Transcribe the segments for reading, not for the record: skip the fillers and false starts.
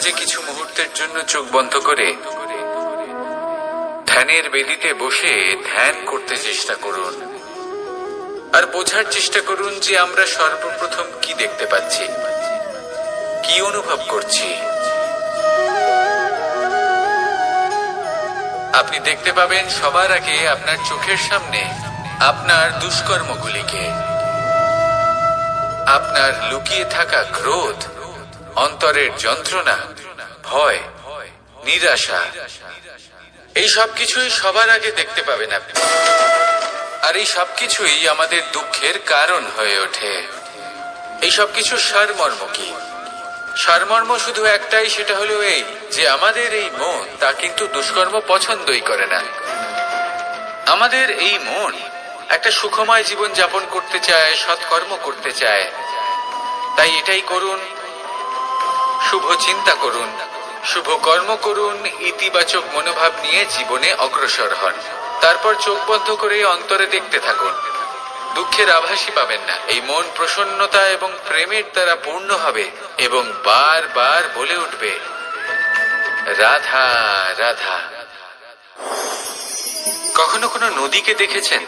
মাঝে কিছু মুহূর্তের জন্য চোখ বন্ধ করে ধ্যানের বেদিতে বসে ধ্যান করতে চেষ্টা করুন আর বোঝার চেষ্টা করুন যে আমরা সর্বপ্রথম কি দেখতে পাচ্ছি, কি অনুভব করছি। আপনি দেখতে পাবেন সবার আগে আপনার চোখের সামনে আপনার দুষ্কর্মগুলিকে, আপনার লুকিয়ে থাকা ক্রোধ, অন্তরের যন্ত্রণা, ভয়, নিরাশা, এই সবকিছুই সবার আগে দেখতে পাবেন আপনি। আর এই সবকিছুই আমাদের দুঃখের কারণ হয়ে ওঠে। এই সবকিছুর সারমর্ম কি? সারমর্ম শুধু একটাই, সেটা হলো এই যে আমাদের এই মন তা কিন্তু দুষ্কর্ম পছন্দই করে না। আমাদের এই মন একটা সুখময় জীবন যাপন করতে চায়, সৎকর্ম করতে চায়। তাই এটাই করুন, শুভ চিন্তা করুন, শুভ কর্ম করুন, ইতিবাচক মনোভাব নিয়ে জীবনে অগ্রসর হন। তারপর চোখ বন্ধ করে অন্তরে দেখতে থাকুন। দুঃখের আভাসই পাবেন না। এই মন প্রসন্নতা এবং প্রেমের দ্বারা পূর্ণ হবে এবং বারবার বলে উঠবে, রাধা রাধা। কখনো কোনো নদীকে দেখেছেন?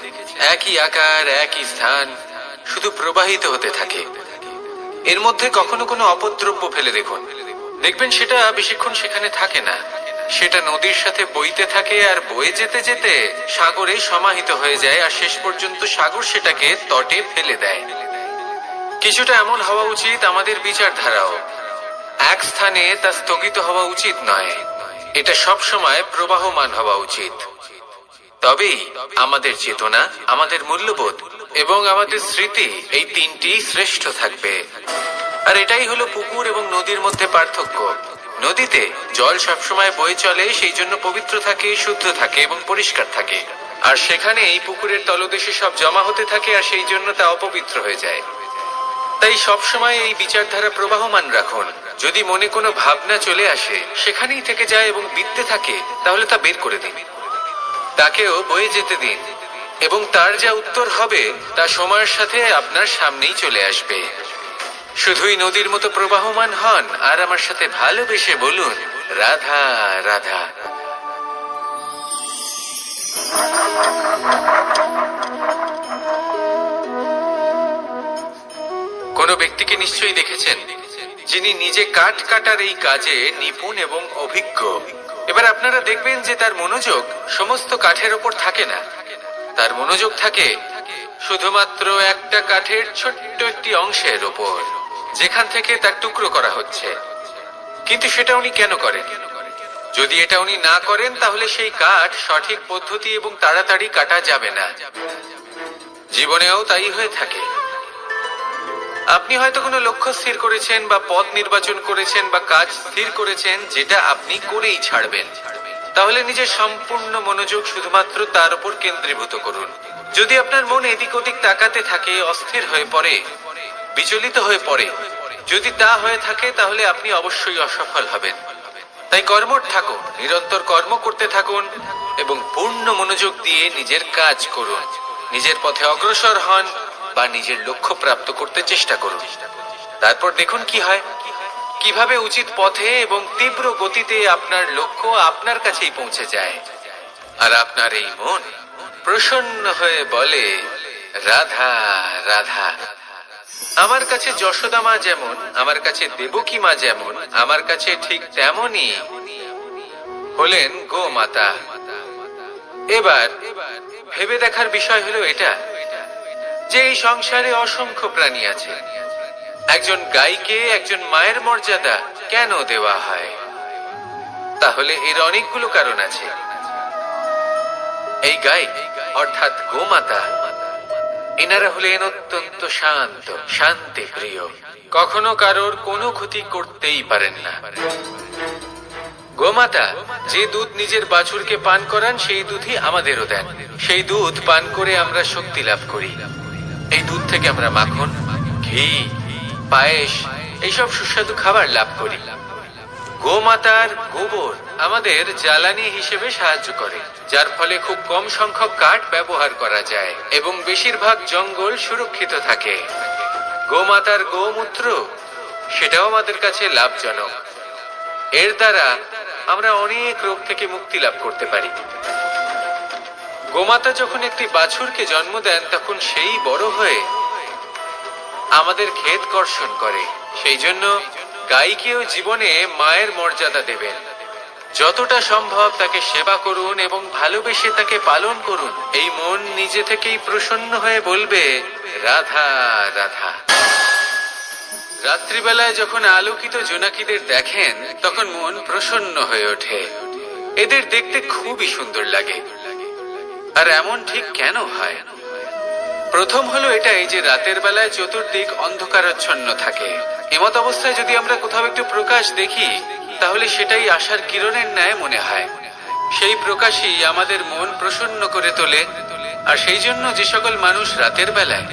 একই আকার, একই স্থান, শুধু প্রবাহিত হতে থাকে। এর মধ্যে কখনো কোনো অপদ্রব্য ফেলে দেখুন, দেখবেন সেটা বেশিক্ষণ সেখানে থাকে না। সেটা নদীর সাথে বইতে থাকে আর বয়ে যেতে যেতে সাগরে সমাহিত হয়ে যায় আর শেষ পর্যন্ত সাগর সেটাকে তটে ফেলে দেয়। কিছুটা এমন হওয়া উচিত আমাদের বিচারধারাও। এক স্থানে তা স্থগিত হওয়া উচিত নয়, এটা সব সময় প্রবাহমান হওয়া উচিত। তবেই আমাদের চেতনা, আমাদের মূল্যবোধ এবং আমাদের স্মৃতি, এই তিনটি শ্রেষ্ঠ থাকবে। আর এটাই হলো পুকুর এবং নদীর মধ্যে পার্থক্য। নদীতে জল সবসময় বয়ে চলে, সেই জন্য পবিত্র থাকে, শুদ্ধ থাকে এবং পরিষ্কার থাকে। আর সেখানে এই পুকুরের তলদেশে সব জমা হতে থাকে আর সেই জন্য তা অপবিত্র হয়ে যায়। তাই সবসময় এই বিচারধারা প্রবাহমান রাখুন। যদি মনে কোনো ভাবনা চলে আসে, সেখানেই থেকে যায় এবং বিদ্যে থাকে, তাহলে তা বের করে দিন, তাকেও বয়ে যেতে দিন এবং তার যা উত্তর হবে তা সময়ের সাথে আপনার সামনেই চলে আসবে। শুধুই নদীর মতো প্রবাহমান হন আর আমার সাথে ভালোবেসে বলুন, রাধা রাধা। কোন ব্যক্তিকে নিশ্চয়ই দেখেছেন যিনি নিজে কাঠ কাটার এই কাজে নিপুণ এবং অভিজ্ঞ। এবার আপনারা দেখবেন যে তার মনোযোগ সমস্ত কাঠের ওপর থাকে না, তার মনোযোগ থাকে শুধুমাত্র একটা কাঠের ছোট্ট একটি অংশের ওপর, যেখান থেকে তার টুকরো করা হচ্ছে। কিন্তু সেটা উনি কেন করেন? যদি এটা উনি না করেন তাহলে সেই কাঠ সঠিক পদ্ধতি এবং তাড়াতাড়ি কাটা যাবে না। জীবনেও তাই হয়ে থাকে। আপনি হয়তো কোনো লক্ষ্য স্থির করেছেন বা পথ নির্বাচন করেছেন বা কাজ স্থির করেছেন যেটা আপনি করেই ছাড়বেন। তাহলে নিজের সম্পূর্ণ মনোযোগ শুধুমাত্র তার উপর কেন্দ্রীভূত করুন। যদি আপনার মন এদিক ওদিক তাকাতে থাকে, অস্থির হয়ে পড়ে, বিচলিত হয়ে পড়ে, যদি তা হয়ে থাকে তাহলে আপনি অবশ্যই অসফল হবেন। তাই কর্মঠ থাকুন, নিরন্তর কর্ম করতে থাকুন এবং পূর্ণ মনোযোগ দিয়ে নিজের কাজ করুন। নিজের পথে অগ্রসর হন বা নিজের লক্ষ্য প্রাপ্ত করতে চেষ্টা করুন। তারপর দেখুন কি হয়, কিভাবে উচিত পথে এবং তীব্র গতিতে আপনার লক্ষ্য আপনার কাছেই পৌঁছে যায়। আর আপনার এই মন প্রসন্ন হয়ে বলে, রাধা রাধা। আমার কাছে যশোদা মা যেমন, আমার কাছে দেবকী মা যেমন, আমার কাছে ঠিক তেমনই হলেন গোমাতা। এবার ভেবে দেখার বিষয় হলো এটা যে এই সংসারে অসংখ্য প্রাণী আছে। একজন গাইকে একজন মায়ের মর্যাদা কেন দেওয়া হয়? তাহলে এর অনেকগুলো কারণ আছে। এই গাই অর্থাৎ গোমাতা, এনারা হলেন অত্যন্ত শান্ত, শান্তি প্রিয়, কখনো কারোর কোনো ক্ষতি করতেই পারেন না। গোমাতা যে দুধ নিজের বাছুরকে পান করান সেই দুধই আমাদেরও দেন। সেই দুধ পান করে আমরা শক্তি লাভ করি। এই দুধ থেকে আমরা মাখন, ঘি, পায়েস, এইসব সুস্বাদু খাবার লাভ করি। গোমাতার গোবর আমাদের জ্বালানি হিসেবে সাহায্য করে, যার ফলে খুব কম সংখ্যক কাঠ ব্যবহার করা যায় এবং বেশিরভাগ জঙ্গল সুরক্ষিত থাকে। গোমাতার গোমূত্র সেটাও আমাদের কাছে লাভজনক। এর দ্বারা আমরা অনেক রোগ থেকে মুক্তি লাভ করতে পারি। গোমাতা যখন একটি বাছুরকে জন্ম দেন তখন সেই বড় হয়ে আমাদের ক্ষেত কর্ষণ করে। সেই জন্য গাইকেও জীবনে মায়ের মর্যাদা দেবেন। যতটা সম্ভব তাকে সেবা করুন এবং ভালোবেসে তাকে পালন করুন। এই মন নিজে থেকেই প্রসন্ন হয়ে বলবে রাধা রাধা। রাত্রিবেলায় যখন আলোকিত জোনাকিদের দেখেন তখন মন প্রসন্ন হয়ে ওঠে। এদের দেখতে খুবই সুন্দর লাগে। আর এমন ঠিক কেন হয়? প্রথম হলো এটাই যে রাতের বেলায় চতুর্দিক অন্ধকারাচ্ছন্ন থাকে। এমত অবস্থায় যদি আমরা কোথাও একটু প্রকাশ দেখি তাহলে সেটাই আশার কিরণের ন্যায় মনে হয়। সেই প্রকাশই আমাদের মন প্রসন্ন করে তোলে। আর সেই জন্য যে সকল মানুষ রাতের বেলায়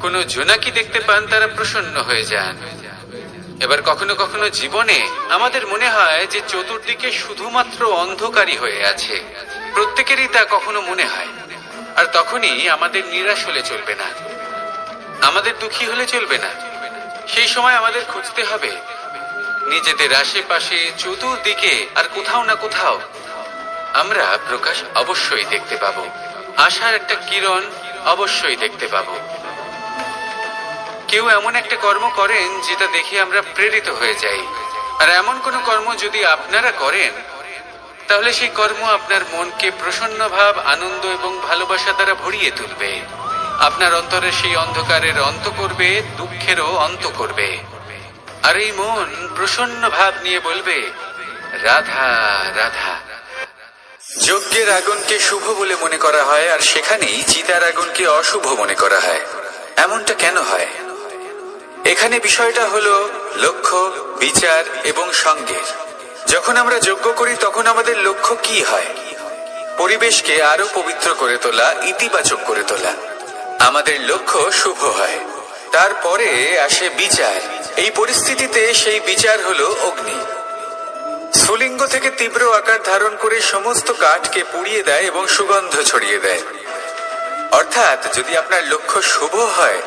কোনো জোনাকি দেখতে পান তারা প্রসন্ন হয়ে যান। এবার কখনো কখনো জীবনে আমাদের মনে হয় যে চতুর্দিকে শুধুমাত্র অন্ধকারই হয়ে আছে। প্রত্যেকেরই তা কখনো মনে হয়। আর তখনই আমাদের নিরাশ হলে চলবে না, আমাদের দুঃখী হলে চলবে না। সেই সময় আমাদের খুঁজতে হবে নিজেদের আশেপাশে চতুর্দিকে আর কোথাও না কোথাও আমরা প্রকাশ অবশ্যই দেখতে পাবো। আশার একটা কিরণ অবশ্যই দেখতে পাবো। কেউ এমন একটা কর্ম করেন যেটা দেখে আমরা প্রেরিত হয়ে যাই। আর এমন কোনো কর্ম যদি আপনারা করেন তাহলে সেই কর্ম আপনার মনকে প্রসন্ন ভাব, আনন্দ এবং ভালোবাসা দ্বারা ভরিয়ে তুলবে। আপনার অন্তরে সেই অন্ধকারের অন্ত করবে, দুঃখেরও অন্ত করবে। আর এই মন প্রসন্ন ভাব নিয়ে বলবে রাধা রাধা। যজ্ঞের আগুনকে শুভ বলে মনে করা হয় আর সেখানেই চিতার আগুনকে অশুভ মনে করা হয়। এমনটা কেন হয়? এখানে বিষয়টা হলো লক্ষ্য, বিচার এবং সঙ্গের। যখন আমরা যজ্ঞ করি তখন আমাদের লক্ষ্য কি হয়? পরিবেশকে আরো পবিত্র করে তোলা, ইতিবাচক করে তোলা। আমাদের লক্ষ্য শুভ হয়। তারপরে আসে বিচার। এই পরিস্থিতিতে সেই বিচার হলো অগ্নি। স্ফুলিঙ্গ থেকে তীব্র আকার ধারণ করে সমস্ত কাঠকে পুড়িয়ে দেয় এবং সুগন্ধ ছড়িয়ে দেয়। অর্থাৎ যদি আপনার লক্ষ্য শুভ হয়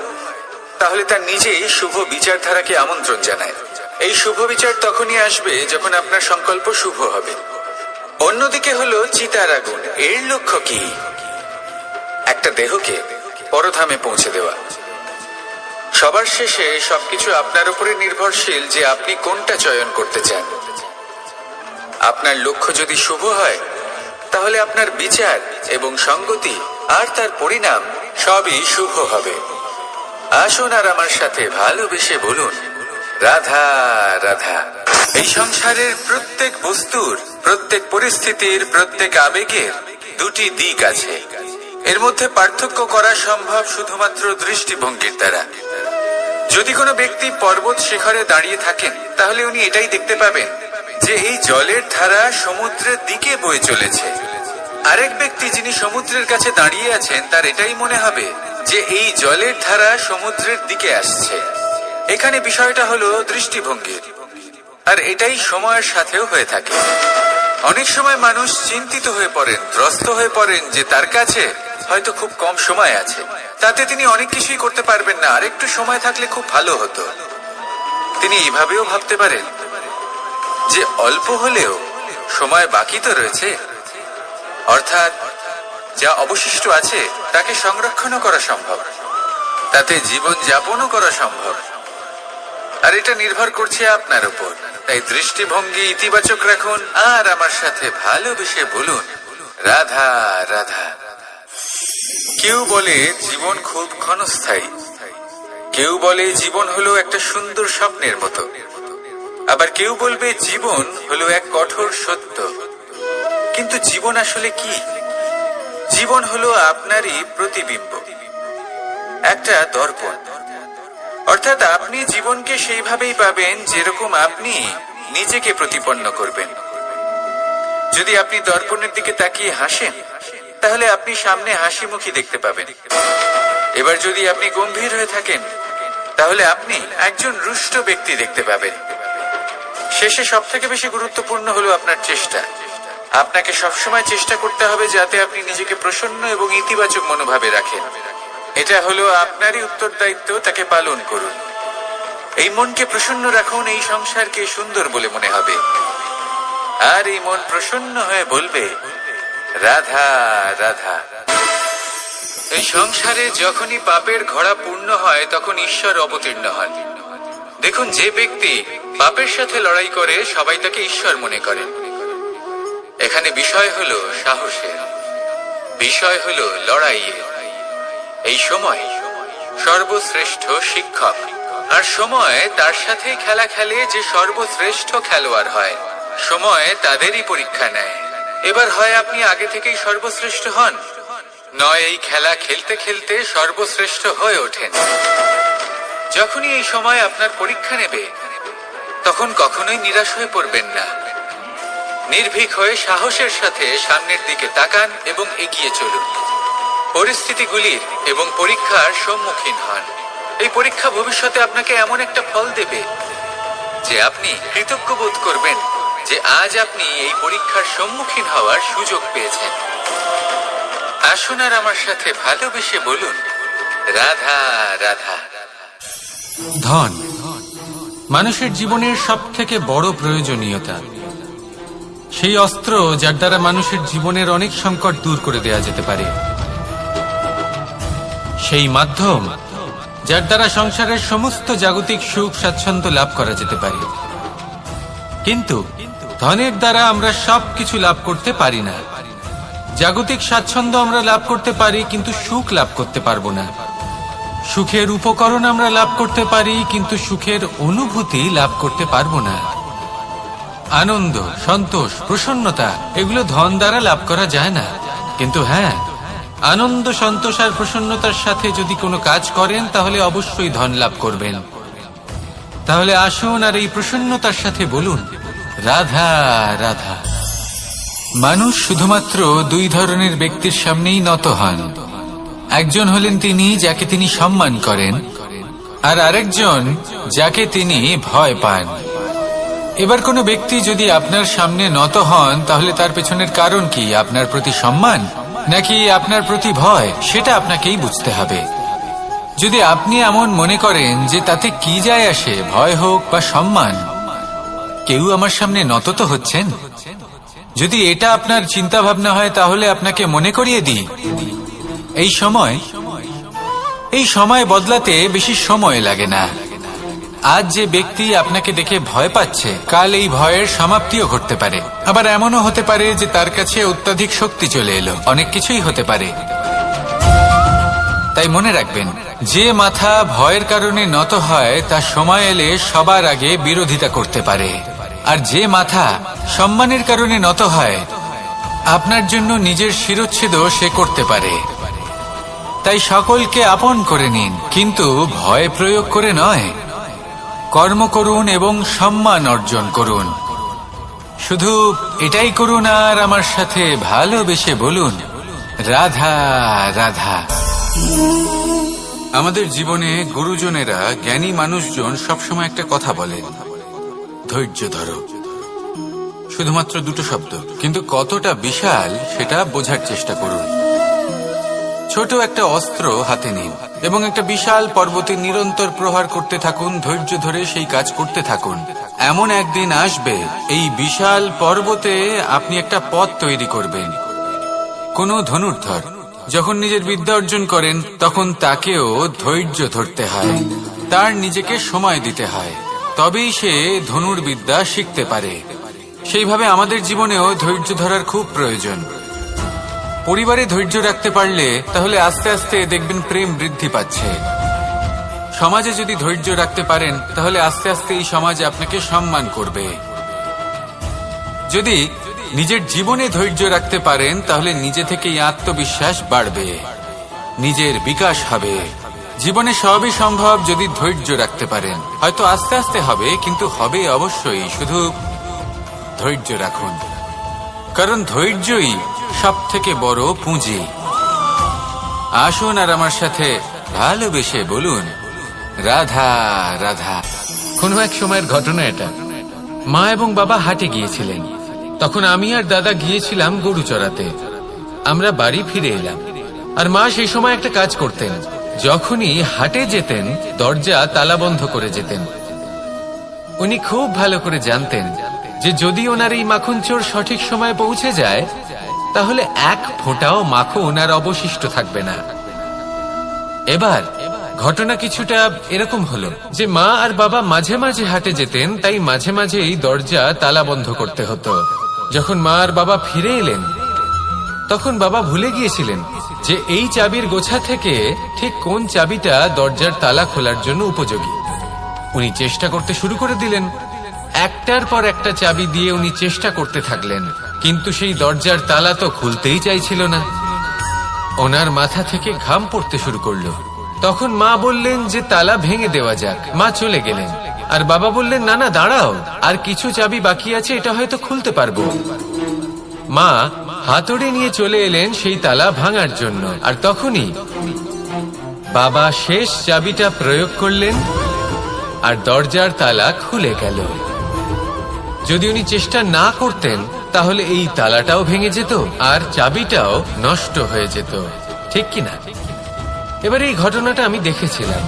তাহলে তার নিজেই শুভ বিচারধারাকে আমন্ত্রণ জানায়। এই শুভ বিচার তখনই আসবে যখন আপনার সংকল্প শুভ হবে। অন্যদিকে হলো চিতার আগুন। এর লক্ষ্য কি? একটা দেহকে পরধামে পৌঁছে দেওয়া। সবার শেষে সবকিছু আপনার উপরে নির্ভরশীল যে আপনি কোনটা চয়ন করতে চান। আপনার লক্ষ্য যদি শুভ হয় তাহলে আপনার বিচার এবং সঙ্গতি আর তার পরিণাম সবই শুভ হবে। আসুন আর আমার সাথে ভালোবেসে বলুন রাধা রাধা। এই সংসারের প্রত্যেক বস্তুর, প্রত্যেক পরিস্থিতির, প্রত্যেক আবেগের দুটি দিক আছে। এর মধ্যে পার্থক্য করা সম্ভব শুধুমাত্র দৃষ্টিভঙ্গির দ্বারা। যদি কোনো ব্যক্তি পর্বত শিখরে দাঁড়িয়ে থাকেন তাহলে উনি এটাই দেখতে পাবেন যে এই জলের ধারা সমুদ্রের দিকে বয়ে চলেছে। আরেক ব্যক্তি যিনি সমুদ্রের কাছে দাঁড়িয়ে আছেন তার এটাই মনে হবে যে এই জলের ধারা সমুদ্রের দিকে আসছে। এখানে বিষয়টা হলো দৃষ্টিভঙ্গির। আর এটাই সময়ের সাথেও হয়ে থাকে। অনেক সময় মানুষ চিন্তিত হয়ে পড়েন, ত্রস্ত হয়ে পড়েন যে তার কাছে হয়তো খুব কম সময় আছে, তাতে তিনি অনেক কিছুই করতে পারবেন না, আর একটু সময় থাকলে খুব ভালো হতো। তিনি এভাবেও ভাবতে পারেন যে অল্প হলেও সময় বাকি তো রয়েছে, অর্থাৎ যা অবশিষ্ট আছে তাকে সংরক্ষণও করা সম্ভব, তাতে জীবন যাপনও করা সম্ভব। আর এটা নির্ভর করছে আপনার উপর। তাই দৃষ্টিভঙ্গি ইতিবাচক রাখুন আর আমার সাথে ভালোবেসে বলুন রাধা রাধা। কেউ বলে জীবন খুব ক্ষণস্থায়ী, কেউ বলে জীবন হলো একটা সুন্দর স্বপ্নের মতো, আবার কেউ বলবে জীবন হলো এক কঠোর সত্য। কিন্তু জীবন আসলে কি? জীবন হলো আপনারই প্রতিবিম্ব, একটা দর্পণ। অর্থাৎ আপনি জীবনকে সেইভাবেই পাবেন যেরকম আপনি নিজেকে প্রতিপন্ন করবেন। যদি আপনি দর্পণের দিকে তাকিয়ে হাসেন তাহলে আপনি সামনে হাসি মুখী দেখতে পাবেন। এবার যদি আপনি গম্ভীর হয়ে থাকেন তাহলে আপনি একজন রুষ্ট ব্যক্তি দেখতে পাবেন। শেষে সব থেকে বেশি গুরুত্বপূর্ণ হলো আপনার চেষ্টা। আপনাকে সবসময় চেষ্টা করতে হবে যাতে আপনি নিজেকে প্রসন্ন এবং ইতিবাচক মনোভাবে রাখেন। এটা হলো আপনারই উত্তরদায়িত্ব, তাকে পালন করুন। এই মনকে প্রসন্ন রাখুন, এই সংসারকে সুন্দর বলে মনে হবে। আর এই মন প্রসন্ন হয়ে বলবে, রাধা রাধা। এই সংসারে যখনই পাপের ঘোড়া পূর্ণ হয় তখন ঈশ্বর অবতীর্ণ হন। দেখুন, যে ব্যক্তি পাপের সাথে লড়াই করে সবাই তাকে ঈশ্বর মনে করেন। এখানে বিষয় হলো সাহসের, বিষয় হলো লড়াইয়ের। এই সময় সর্বশ্রেষ্ঠ শিক্ষক, আর সময় তার সাথে খেলা খেলে যে সর্বশ্রেষ্ঠ খেলোয়াড় হয়। সময় তাদেরই পরীক্ষা নেয়। এবার হয় আপনি আগে থেকেই সর্বশ্রেষ্ঠ হন, নয় এই খেলা খেলতে খেলতে সর্বশ্রেষ্ঠ হয়ে ওঠেন। যখনই এই সময় আপনার পরীক্ষা নেবে তখন কখনোই নিরাশ হয়ে পড়বেন না। নির্ভীক হয়ে সাহসের সাথে সামনের দিকে তাকান এবং এগিয়ে চলুন। পরিস্থিতিগুলির এবং পরীক্ষার সম্মুখীন হন। এই পরীক্ষা ভবিষ্যতে আপনাকে এমন একটা ফল দেবে যে আপনি কৃতজ্ঞ বোধ করবেন যে আজ আপনি এই পরীক্ষার সম্মুখীন হওয়ার সুযোগ পেয়েছেন। আসুন আর আমার সাথে ভালোবেসে বলুন, রাধা রাধা। ধন মানুষের জীবনের সবথেকে বড় প্রয়োজনীয়তা, সেই অস্ত্র যার দ্বারা মানুষের জীবনের অনেক সংকট দূর করে দেওয়া যেতে পারে, সেই মাধ্যম যার দ্বারা সংসারের সমস্ত জাগতিক সুখ স্বাচ্ছন্দ্য লাভ করা যেতে পারে। কিন্তু ধনের দ্বারা আমরা সবকিছু লাভ করতে পারি না। জাগতিক স্বাচ্ছন্দ্য আমরা লাভ করতে পারি কিন্তু সুখ লাভ করতে পারবো না। সুখের উপকরণ আমরা লাভ করতে পারি কিন্তু সুখের অনুভূতি লাভ করতে পারবো না। আনন্দ, সন্তোষ, প্রসন্নতা এগুলো ধন দ্বারা লাভ করা যায় না। কিন্তু হ্যাঁ, আনন্দ, সন্তোষ আর প্রসন্নতার সাথে যদি কোনো কাজ করেন তাহলে অবশ্যই ধন লাভ করবেন। তাহলে আসুন আর এই প্রসন্নতার সাথে বলুন, রাধা রাধা। মানুষ শুধুমাত্র দুই ধরনের ব্যক্তির সামনেই নত হন। একজন হলেন তিনি যাকে তিনি সম্মান করেন, আর আরেকজন যাকে তিনি ভয় পান। এবার কোনো ব্যক্তি যদি আপনার সামনে নত হন তাহলে তার পেছনের কারণ কি? আপনার প্রতি সম্মান নাকি আপনার প্রতি ভয়? সেটা আপনাকেই বুঝতে হবে। যদি আপনি এমন মনে করেন যে তাতে কি যায় আসে, ভয় হোক বা সম্মান, কেউ আমার সামনে নত তো হচ্ছেন, যদি এটা আপনার চিন্তা ভাবনা হয় তাহলে আপনাকে মনে করিয়ে দিই, এই সময় বদলাতে বেশি সময় লাগে না। আজ যে ব্যক্তি আপনাকে দেখে ভয় পাচ্ছে, কাল এই ভয়ের সমাপ্তিও ঘটতে পারে। আবার এমনও হতে পারে যে তার কাছে অত্যাধিক শক্তি চলে এলো। অনেক কিছুই হতে পারে। তাই মনে রাখবেন, যে মাথা ভয়ের কারণে নত হয় তা সময় এলে সবার আগে বিরোধিতা করতে পারে, আর যে মাথা সম্মানের কারণে নত হয় আপনার জন্য নিজের শিরচ্ছেদও সে করতে পারে। তাই সকলকে আপন করে নিন, কিন্তু ভয় প্রয়োগ করে নয়। কর্ম করুন এবং সম্মান অর্জন করুন। শুধু এটাই করুন আর আমার সাথে ভালোবেসে বলুন, রাধা রাধা। আমাদের জীবনে গুরুজনেরা, জ্ঞানী মানুষজন সবসময় একটা কথা বলেন, ধৈর্য ধরো। শুধুমাত্র দুটো শব্দ, কিন্তু কতটা বিশাল সেটা বোঝার চেষ্টা করুন। ছোট একটা অস্ত্র হাতে নিন এবং একটা বিশাল পর্বতে নিরন্তর প্রহার করতে থাকুন। ধৈর্য ধরে সেই কাজ করতে থাকুন। এমন একদিন আসবে এই বিশাল পর্বতে আপনি একটা পথ তৈরি করবেন। কোনো ধনুর্ধর যখন নিজের বিদ্যা অর্জন করেন তখন তাকেও ধৈর্য ধরতে হয়, তার নিজেকে সময় দিতে হয়, তবেই সে ধনুর্বিদ্যা শিখতে পারে। সেইভাবে আমাদের জীবনেও ধৈর্য ধরার খুব প্রয়োজন। পরিবারে ধৈর্য রাখতে পারলে তাহলে আস্তে আস্তে দেখবেন প্রেম বৃদ্ধি পাচ্ছে। সমাজে যদি ধৈর্য রাখতে পারেন তাহলে আস্তে আস্তে এই সমাজ আপনাকে সম্মান করবে। যদি নিজের জীবনে ধৈর্য রাখতে পারেন তাহলে নিজে থেকেই আত্মবিশ্বাস বাড়বে, নিজের বিকাশ হবে। জীবনে সবই সম্ভব যদি ধৈর্য রাখতে পারেন। হয়তো আস্তে আস্তে হবে, কিন্তু হবে অবশ্যই। শুধু ধৈর্য রাখুন, কারণ ধৈর্যই সব থেকে বড় পুঁজি। আসুন আর আমার সাথে ভালোবেসে বলুন, রাধা রাধা। কোনো এক সময়ের ঘটনা এটা। মা এবং বাবা হাটে গিয়েছিলেন। তখন আমি আর দাদা গিয়েছিলাম গরু চড়াতে। আমরা বাড়ি ফিরে এলাম, আর মা সেই সময় একটা কাজ করতেন। যখনই হাটে যেতেন দরজা তালা বন্ধ করে যেতেন। উনি খুব ভালো করে জানতেন যে যদি ওনার এই মাখন চোর সঠিক সময়ে পৌঁছে যায় তাহলে এক ফোঁটাও মাখন আর অবশিষ্ট থাকবে না। এবার ঘটনা কিছুটা এরকম হলো যে মা আর বাবা মাঝে মাঝে হাটে যেতেন, তাই মাঝে মাঝে এই দরজা তালা বন্ধ করতে হতো। যখন মা আর বাবা ফিরে এলেন তখন বাবা ভুলে গিয়েছিলেন যে এই চাবির গোছা থেকে ঠিক কোন চাবিটা দরজার তালা খোলার জন্য উপযোগী। উনি চেষ্টা করতে শুরু করে দিলেন। একটার পর একটা চাবি দিয়ে উনি চেষ্টা করতে থাকলেন, কিন্তু সেই দরজার তালা তো খুলতেই চাইছিল না। ওনার মাথা থেকে ঘাম পড়তে শুরু করলো। তখন মা বললেন যে তালা ভেঙে দেওয়া যাক। মা চলে গেলেন আর বাবা বললেন না না দাঁড়াও, আর কিছু চাবি বাকি আছে, এটা হয়তো খুলতে পারবো। মা হাতুড়ি নিয়ে চলে এলেন সেই তালা ভাঙার জন্য, আর তখনই বাবা শেষ চাবিটা প্রয়োগ করলেন আর দরজার তালা খুলে গেল। যদি উনি চেষ্টা না করতেন তাহলে এই তালাটাও ভেঙে যেত আর চাবিটাও নষ্ট হয়ে যেত, ঠিক কিনা? এবার এই ঘটনাটা আমি দেখেছিলাম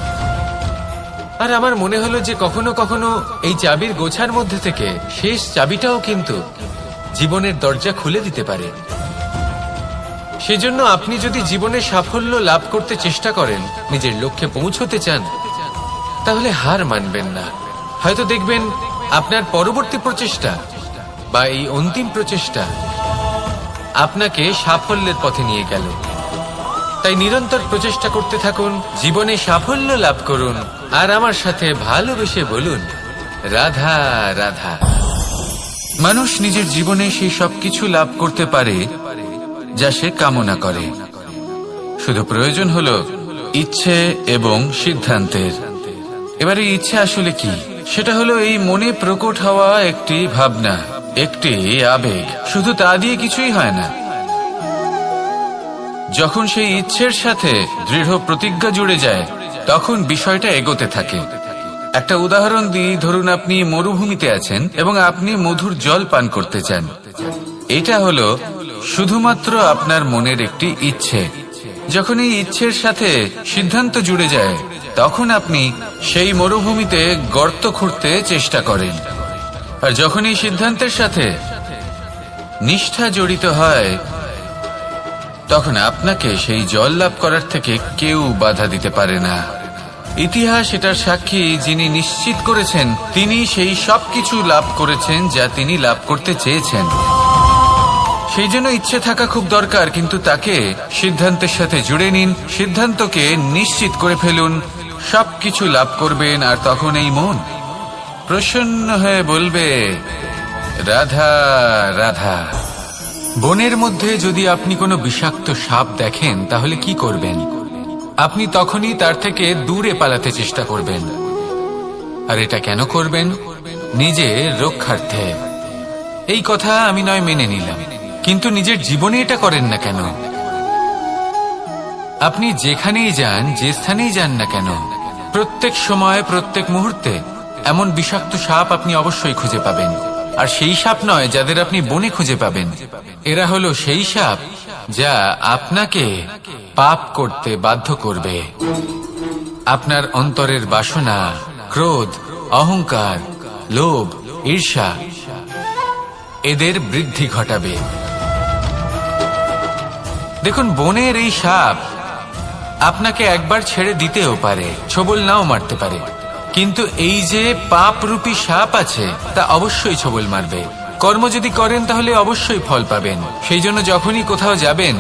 আর আমার মনে হলো যে কখনো কখনো এই চাবির গোছার মধ্যে থেকে শেষ চাবিটাও কিন্তু জীবনের দরজা খুলে দিতে পারে। সেজন্য আপনি যদি জীবনে সাফল্য লাভ করতে চেষ্টা করেন, নিজের লক্ষ্যে পৌঁছতে চান, তাহলে হার মানবেন না। হয়তো দেখবেন আপনার পরবর্তী প্রচেষ্টা বা এই অন্তিম প্রচেষ্টা আপনাকে সাফল্যের পথে নিয়ে গেল। তাই নিরন্তর প্রচেষ্টা করতে থাকুন, জীবনে সাফল্য লাভ করুন আর আমার সাথে ভালোবেসে বলুন রাধা রাধা। মানুষ নিজের জীবনে সেই সবকিছু লাভ করতে পারে যা সে কামনা করে। শুধু প্রয়োজন হলো ইচ্ছে এবং সিদ্ধান্তের। এবারে ইচ্ছে আসলে কি? সেটা হলো এই মনে প্রকট হওয়া একটি ভাবনা, একটি আবেগ। শুধু তা দিয়ে কিছুই হয় না। যখন সেই ইচ্ছের সাথে দৃঢ় প্রতিজ্ঞা জুড়ে যায় তখন বিষয়টা এগোতে থাকে। একটা উদাহরণ দিই, ধরুন আপনি মরুভূমিতে আছেন এবং আপনি মধুর জল পান করতে চান। এটা হলো শুধুমাত্র আপনার মনের একটি ইচ্ছে। যখন এই ইচ্ছের সাথে সিদ্ধান্ত জুড়ে যায় তখন আপনি সেই মরুভূমিতে গর্ত খুঁড়তে চেষ্টা করেন। আর যখন এই সিদ্ধান্তের সাথে নিষ্ঠা জড়িত হয় তখন আপনাকে সেই জল লাভ করার থেকে কেউ বাধা দিতে পারে না। ইতিহাস এটার সাক্ষী, যিনি নিশ্চিত করেছেন তিনি সেই সবকিছু লাভ করেছেন যা তিনি লাভ করতে চেয়েছেন। সেই জন্য ইচ্ছে থাকা খুব দরকার, কিন্তু তাকে সিদ্ধান্তের সাথে জুড়ে নিন। সিদ্ধান্তকে নিশ্চিত করে ফেলুন, সবকিছু লাভ করবেন। আর তখন এই মন প্রসন্ন হয়ে বলবে রাধা রাধা। বনের মধ্যে যদি আপনি কোনো বিষাক্ত সাপ দেখেন তাহলে কি করবেন? আপনি তখনই তার থেকে দূরে পালাতে চেষ্টা করবেন। আর এটা কেন করবেন? নিজের রক্ষার্থে। এই কথা আমি নয় মেনে নিলাম, কিন্তু নিজের জীবনে এটা করেন না কেন? আপনি যেখানেই যান, যে স্থানেই যান না কেন, প্রত্যেক সময় প্রত্যেক মুহূর্তে এমন বিষাক্ত সাপ আপনি অবশ্যই খুঁজে পাবেন। আর সেই সাপ নয় যাদের আপনি বনে খুঁজে পাবেন, এরা হলো সেই সাপ যা আপনাকে পাপ করতে বাধ্য করবে। আপনার অন্তরের বাসনা, ক্রোধ, অহংকার, লোভ, ঈর্ষা এদের বৃদ্ধি ঘটাবে। দেখুন, বনের এই সাপ আপনাকে একবার ছেড়ে দিতেও পারে, ছোবল নাও মারতে পারে, কিন্তু এই যে পাপরূপী সাপ আছে তা অবশ্যই ছোবল মারবে। কর্ম যদি করেন তাহলে অবশ্যই ফল পাবেন। সেই জন্য যখনই কোথাও যাবেন,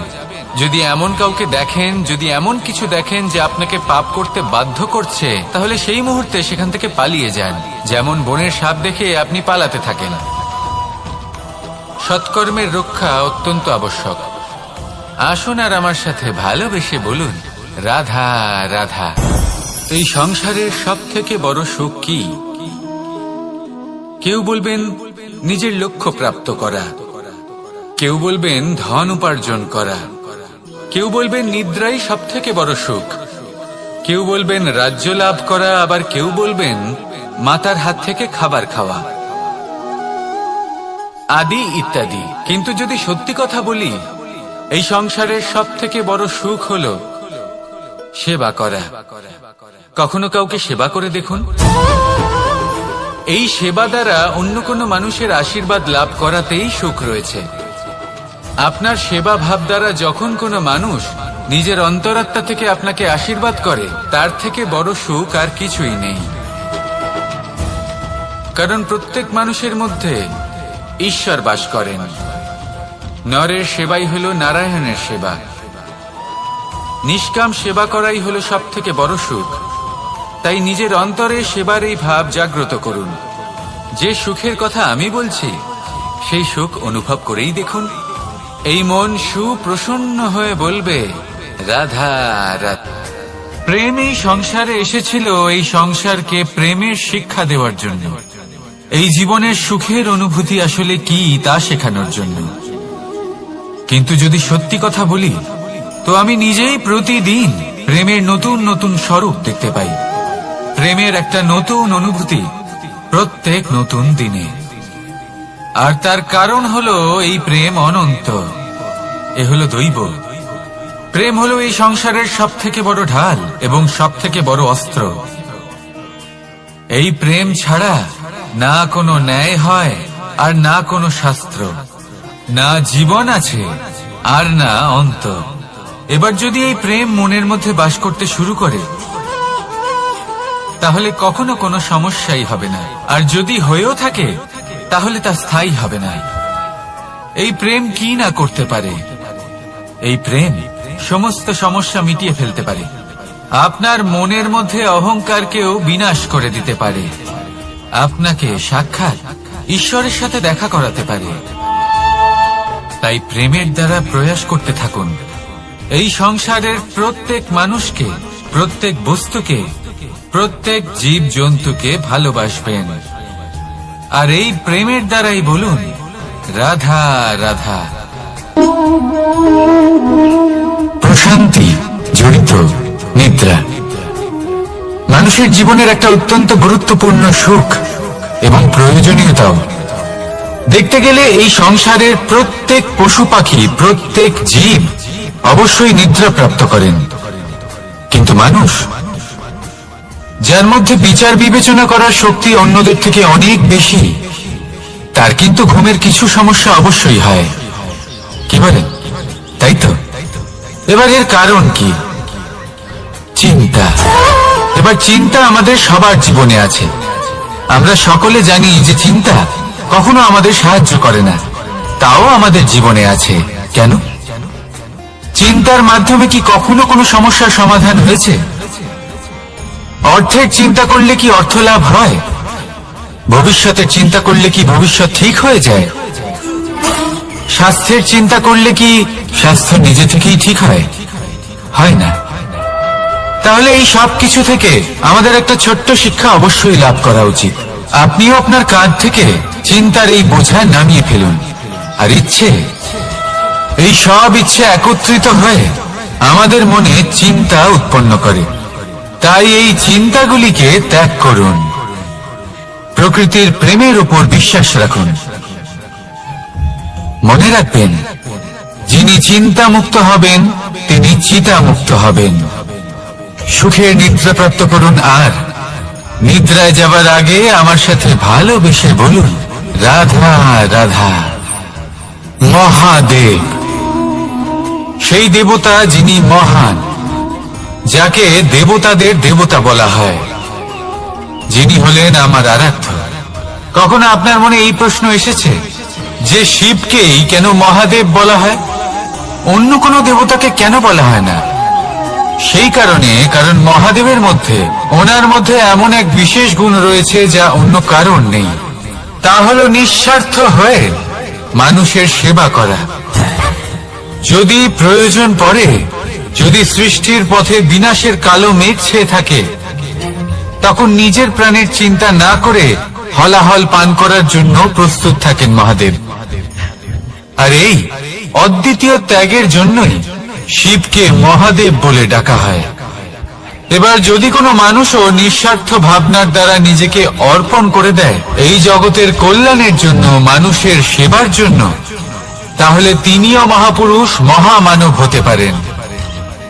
যদি এমন কাউকে দেখেন, যদি এমন কিছু দেখেন যে আপনাকে পাপ করতে বাধ্য করছে, তাহলে সেই মুহূর্তে সেখান থেকে পালিয়ে যান। যেমন বনের সাপ দেখে আপনি পালাতে থাকেন। সৎকর্মের রক্ষা অত্যন্ত আবশ্যক। আসুন আর আমার সাথে ভালোবেসে বলুন রাধা রাধা। এই সংসারের সব থেকে বড় সুখ কি? কেউ বলবেন নিজের লক্ষ্য প্রাপ্ত করা, কেউ বলবেন ধন উপার্জন করা, কেউ বলবেন নিদ্রাই সব থেকে বড় সুখ, কেউ বলবেন রাজ্য লাভ করা, আবার কেউ বলবেন মাতার হাত থেকে খাবার খাওয়া, আদি ইত্যাদি। কিন্তু যদি সত্যি কথা বলি, এই সংসারের সব থেকে বড় সুখ হলো সেবা করা। কখনো কাউকে সেবা করে দেখুন। এই সেবা দ্বারা অন্য কোনো মানুষের আশীর্বাদ লাভ করাতেই সুখ রয়েছে। আপনার সেবা ভাব দ্বারা যখন কোনো মানুষ নিজের অন্তরাত্মা থেকে আপনাকে আশীর্বাদ করে, তার থেকে বড় সুখ আর কিছুই নেই। কারণ প্রত্যেক মানুষের মধ্যে ঈশ্বর বাস করেন। নরের সেবাই হলো নারায়ণের সেবা। নিষ্কাম সেবা করাই হলো সব থেকে বড় সুখ। তাই নিজের অন্তরে সেবার এই ভাব জাগ্রত করুন। যে সুখের কথা আমি বলছি, সেই সুখ অনুভব করেই দেখুন। এই মন সুপ্রসন্ন হয়ে বলবে, রাধা রাধা। প্রেম এই সংসারে এসেছিল এই সংসারকে প্রেমের শিক্ষা দেওয়ার জন্য, এই জীবনের সুখের অনুভূতি আসলে কি তা শেখানোর জন্য। কিন্তু যদি সত্যি কথা বলি, তো আমি নিজেই প্রতিদিন প্রেমের নতুন নতুন স্বরূপ দেখতে পাই। প্রেমের একটা নতুন অনুভূতি প্রত্যেক নতুন দিনে। আর তার কারণ হলো এই প্রেম অনন্ত। এ হলো দৈব। প্রেম হলো এই সংসারের সব থেকে বড় ঢাল এবং সব থেকে বড় অস্ত্র। এই প্রেম ছাড়া না কোনো ন্যায় হয়, আর না কোনো শাস্ত্র, না জীবন আছে, আর না অন্ত। এবার যদি এই প্রেম মনের মধ্যে বাস করতে শুরু করে, তাহলে কখনো কোনো সমস্যাই হবে না। আর যদি হয়েও থাকে, তাহলে তা স্থায়ী হবে না। এই প্রেম কি না করতে পারে? এই প্রেম সমস্ত সমস্যা মিটিয়ে ফেলতে পারে। আপনার মনের মধ্যে অহংকারকেও বিনাশ করে দিতে পারে। আপনাকে সাক্ষাৎ ঈশ্বরের সাথে দেখা করাতে পারে। তাই প্রেমের দ্বারা প্রয়াস করতে থাকুন। এই সংসারের প্রত্যেক মানুষকে, প্রত্যেক বস্তুকে, প্রত্যেক জীব জন্তুকে ভালোবাসবেন। আর এই প্রেমের দ্বারাই বলুন, রাধা রাধা। প্রশান্তি জড়িত নিদ্রা মানুষের জীবনের একটা অত্যন্ত গুরুত্বপূর্ণ সুখ এবং প্রয়োজনীয়তাও। দেখতে গেলে এই সংসারের প্রত্যেক পশু পাখি, প্রত্যেক জীব অবশ্যই নিদ্রা প্রাপ্ত করেন। কিন্তু মানুষ, যার মধ্যে বিচার বিবেচনা করার শক্তি অন্যদের থেকে অনেক বেশি, তার কিন্তু ঘুমের কিছু সমস্যা অবশ্যই হয়। কি বলেন? তাই তো। এবার এর কারণ কি? চিন্তা। এবার চিন্তা আমাদের সবার জীবনে আছে। আমরা সকলে জানি যে চিন্তা কখনো আমাদের সাহায্য করে না, তাও আমাদের জীবনে আছে। কেন? চিন্তার মাধ্যমে কি কখনো কোনো সমস্যার সমাধান হয়েছে? অর্থের চিন্তা করলে কি অর্থ লাভ হয়? ভবিষ্যতের চিন্তা করলে কি ভবিষ্যৎ ঠিক হয়ে যায়? স্বাস্থ্যের চিন্তা করলে কি স্বাস্থ্য নিজে থেকেই ঠিক হয়? হয় না। তাহলে এই সব কিছু থেকে আমাদের একটা ছোট্ট শিক্ষা অবশ্যই লাভ করা উচিত। আপনিও আপনার কাঁধ থেকে চিন্তার এই বোঝা নামিয়ে ফেলুন। আর ইচ্ছে, এই সব ইচ্ছে একত্রিত হয়ে আমাদের মনে চিন্তা উৎপন্ন করে। তাই এই চিন্তাগুলিকে ত্যাগ করুন। প্রকৃতির প্রেমের উপর বিশ্বাস রাখুন। মনে রাখবেন, যিনি চিন্তা মুক্ত হবেন তিনি চিতা মুক্ত হবেন। সুখের নিদ্রা প্রাপ্ত করুন। আর নিদ্রায় যাবার আগে আমার সাথে ভালোবেসে বলুন, রাধা রাধা। মহাদেব সেই দেবতা যিনি মহান, যাকে দেবতাদের দেবতা বলা হয়, যিনি হলেন আমার আরাধ্য। কখনো আপনার মনে এই প্রশ্ন এসেছে যে শিবকেই কেন মহাদেব বলা হয়, অন্য কোনো দেবতাকে কেন বলা হয় না? সেই কারণ মহাদেবের মধ্যে, ওনার মধ্যে এমন এক বিশেষ গুণ রয়েছে যা অন্য কারণ নেই। তা হলো নিঃস্বার্থ হয়ে মানুষের সেবা করা। যদি প্রয়োজন পড়ে, যদি সৃষ্টির পথে বিনাশের কালো মেঘ ছেয়ে থাকে, তখন নিজের প্রাণের চিন্তা না করে হলাহল পান করার জন্য প্রস্তুত থাকেন মহাদেব। আর এই অদ্বিতীয় ত্যাগের জন্যই শিবকে মহাদেব বলে ডাকা হয়। এবার যদি কোনো মানুষও নিঃস্বার্থ ভাবনার দ্বারা নিজেকে অর্পণ করে দেয় এই জগতের কল্যাণের জন্য, মানুষের সেবার জন্য, তাহলে তিনিও মহাপুরুষ, মহামানব হতে পারেন।